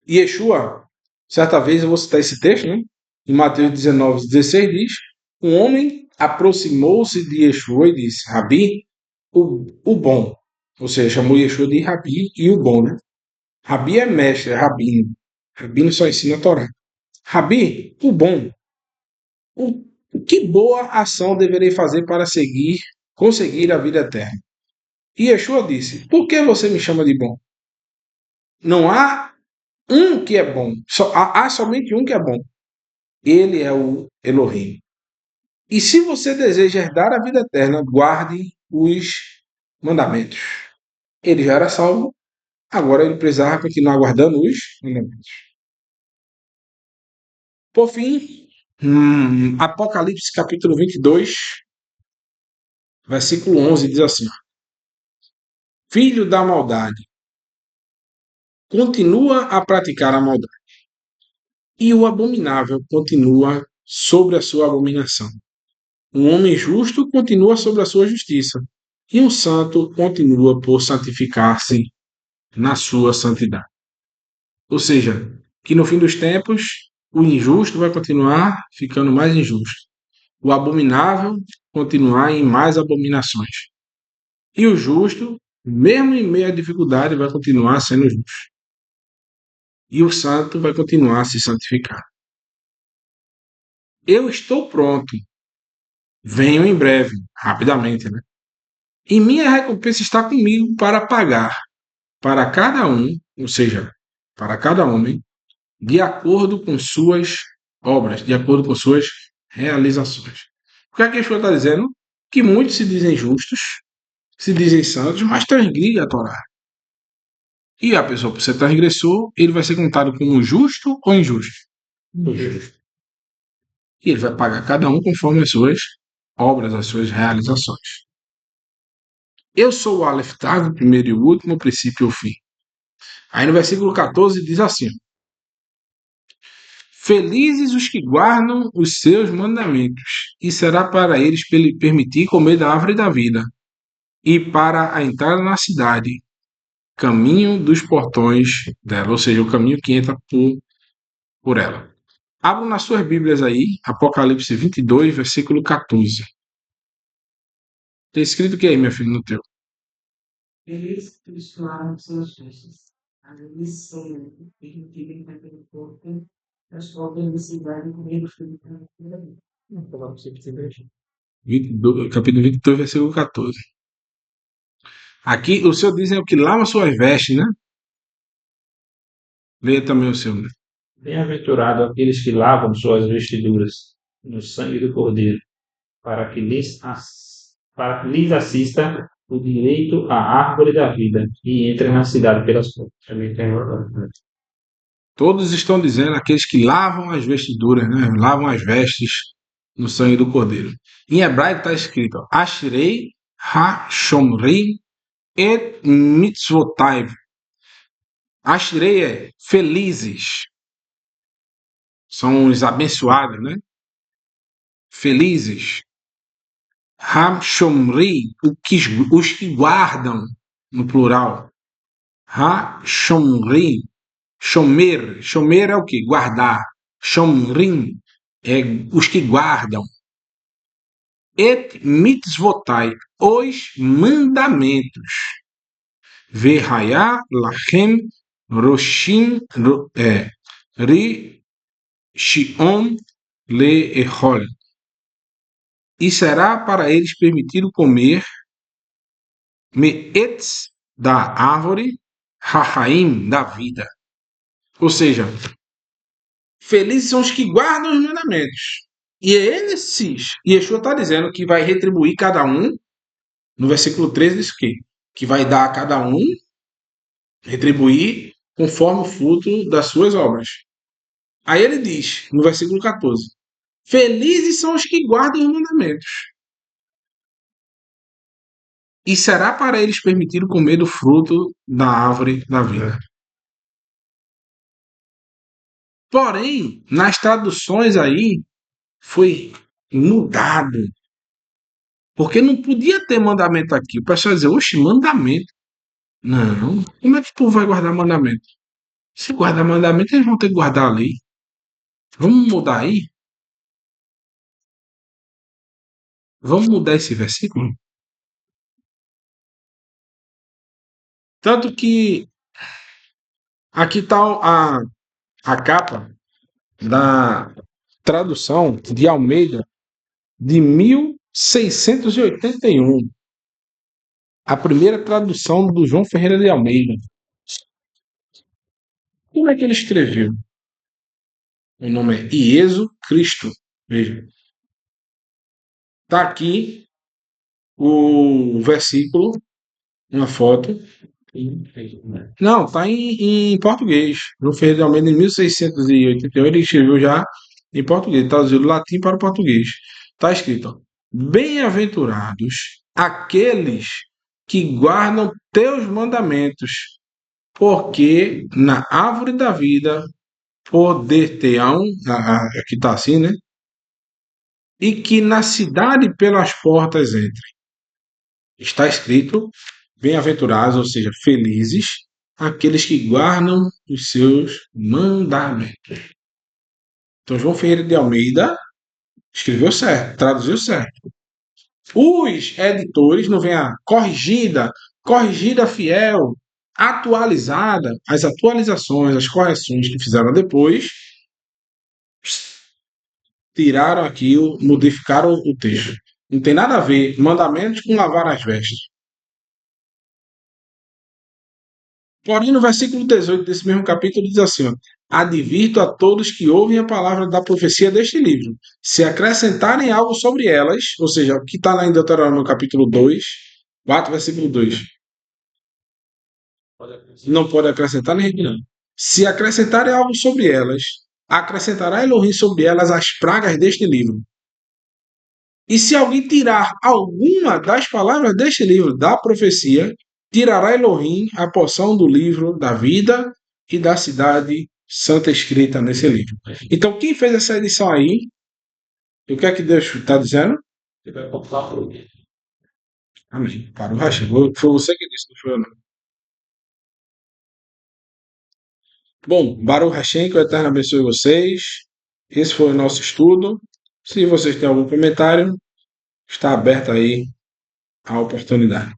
Yeshua, certa vez eu vou citar esse texto, né? Em Mateus 19, 16 diz: um homem aproximou-se de Yeshua e disse: Rabi, o bom. Ou seja, chamou Yeshua de Rabi e o bom, né? Rabi é mestre, é rabino. Rabino só ensina a Torá. Rabi, o bom. O, que boa ação deverei fazer para conseguir a vida eterna? E Yeshua disse: Por que você me chama de bom? Não há um que é bom. Há somente um que é bom. Ele é o Elohim. E se você deseja herdar a vida eterna, guarde os mandamentos. Ele já era salvo, agora ele precisava continuar guardando os mandamentos. Por fim, Apocalipse capítulo 22, versículo 11 diz assim: Filho da maldade, continua a praticar a maldade, e o abominável continua sobre a sua abominação. Um homem justo continua sobre a sua justiça, e um santo continua por santificar-se na sua santidade. Ou seja, que no fim dos tempos, o injusto vai continuar ficando mais injusto, o abominável continuar em mais abominações, e o justo, mesmo em meio à dificuldade, vai continuar sendo justo, e o santo vai continuar a se santificar. Eu estou pronto, venho em breve, rapidamente, né? E minha recompensa está comigo para pagar para cada um, ou seja, para cada homem, de acordo com suas obras, de acordo com suas realizações. O que a questão está dizendo? Que muitos se dizem justos, se dizem santos, mas transgridem a Torá. E a pessoa, por ser transgressor, ele vai ser contado como justo ou injusto? Injusto. E ele vai pagar cada um conforme as suas obras, as suas realizações. Eu sou o Aleph Tav, o primeiro e o último, o princípio e o fim. Aí no versículo 14 diz assim: felizes os que guardam os seus mandamentos, e será para eles permitir comer da árvore da vida, e para a entrada na cidade, caminho dos portões dela, ou seja, o caminho que entra por ela. Abram nas suas Bíblias aí, Apocalipse 22, versículo 14. Tem escrito o que aí, minha filha, no teu? Eles costuraram suas vestes, a missão e vivem naquele corpo, as próprias necessidades comigo filho. Capítulo 22, versículo 14. Aqui o Senhor diz o que lava suas vestes, né? Leia também o seu. Né? Bem-aventurado aqueles que lavam suas vestiduras no sangue do Cordeiro, para que lhes assista o direito à árvore da vida e entre na cidade pelas portas. Também tem Todos estão dizendo aqueles que lavam as vestiduras, né? Lavam as vestes no sangue do Cordeiro. Em hebraico está escrito Ashrei ha-shomri et mitzvotai. Ashrei é felizes. São os abençoados, né? Felizes. Ha-shomri, os que guardam, no plural. Ha-shomri. Shomer. Shomer é o que? Guardar. Shomrim é os que guardam. Et mitzvotai, os mandamentos. Verhaya lachem roshim rishion leechol. E será para eles permitido comer meetz da árvore, hahaim da vida. Ou seja, felizes são os que guardam os mandamentos. E esses, Yeshua está dizendo que vai retribuir cada um, no versículo 13 diz que vai dar a cada um, retribuir conforme o fruto das suas obras. Aí ele diz, no versículo 14, felizes são os que guardam os mandamentos. E será para eles permitido comer do fruto da árvore da vida. Porém, nas traduções aí, foi mudado. Porque não podia ter mandamento aqui. O pessoal dizer, oxe, mandamento. Não. Como é que o povo vai guardar mandamento? Se guardar mandamento, eles vão ter que guardar a lei. Vamos mudar aí? Vamos mudar esse versículo? Tanto que aqui está a capa da tradução de Almeida de 1681. A primeira tradução do João Ferreira de Almeida. Como é que ele escreveu? O nome é Iesu Cristo. Veja. Está aqui o versículo, uma foto. Não, está em português. João Ferreira de Almeida, em 1681, ele escreveu já em português, traduzido do latim para o português. Está escrito: ó, bem-aventurados aqueles que guardam teus mandamentos, porque na árvore da vida poder-te-ão, aqui está assim, né? e que na cidade pelas portas entrem. Está escrito, bem-aventurados, ou seja, felizes, aqueles que guardam os seus mandamentos. Então, João Ferreira de Almeida escreveu certo, traduziu certo. Os editores, não vem a corrigida, corrigida fiel, atualizada, as atualizações, as correções que fizeram depois, tiraram aquilo, modificaram o texto. Não tem nada a ver mandamentos com lavar as vestes. Porém, no versículo 18 desse mesmo capítulo diz assim, ó, advirto a todos que ouvem a palavra da profecia deste livro. Se acrescentarem algo sobre elas, ou seja, o que está lá em Deuteronômio capítulo 2, 4, versículo 2, não pode acrescentar nem retirar. Se acrescentarem algo sobre elas, acrescentará Elohim sobre elas as pragas deste livro. E se alguém tirar alguma das palavras deste livro da profecia, tirará Elohim a porção do livro da vida e da cidade santa escrita nesse livro. Então, quem fez essa edição aí, o que é que Deus está dizendo? Você vai comprar por quê? Amém. Para o Racha. Foi você que disse, não foi eu, não. Bom, Baruch Hashem, que o Eterno abençoe vocês. Esse foi o nosso estudo. Se vocês têm algum comentário, está aberta aí a oportunidade.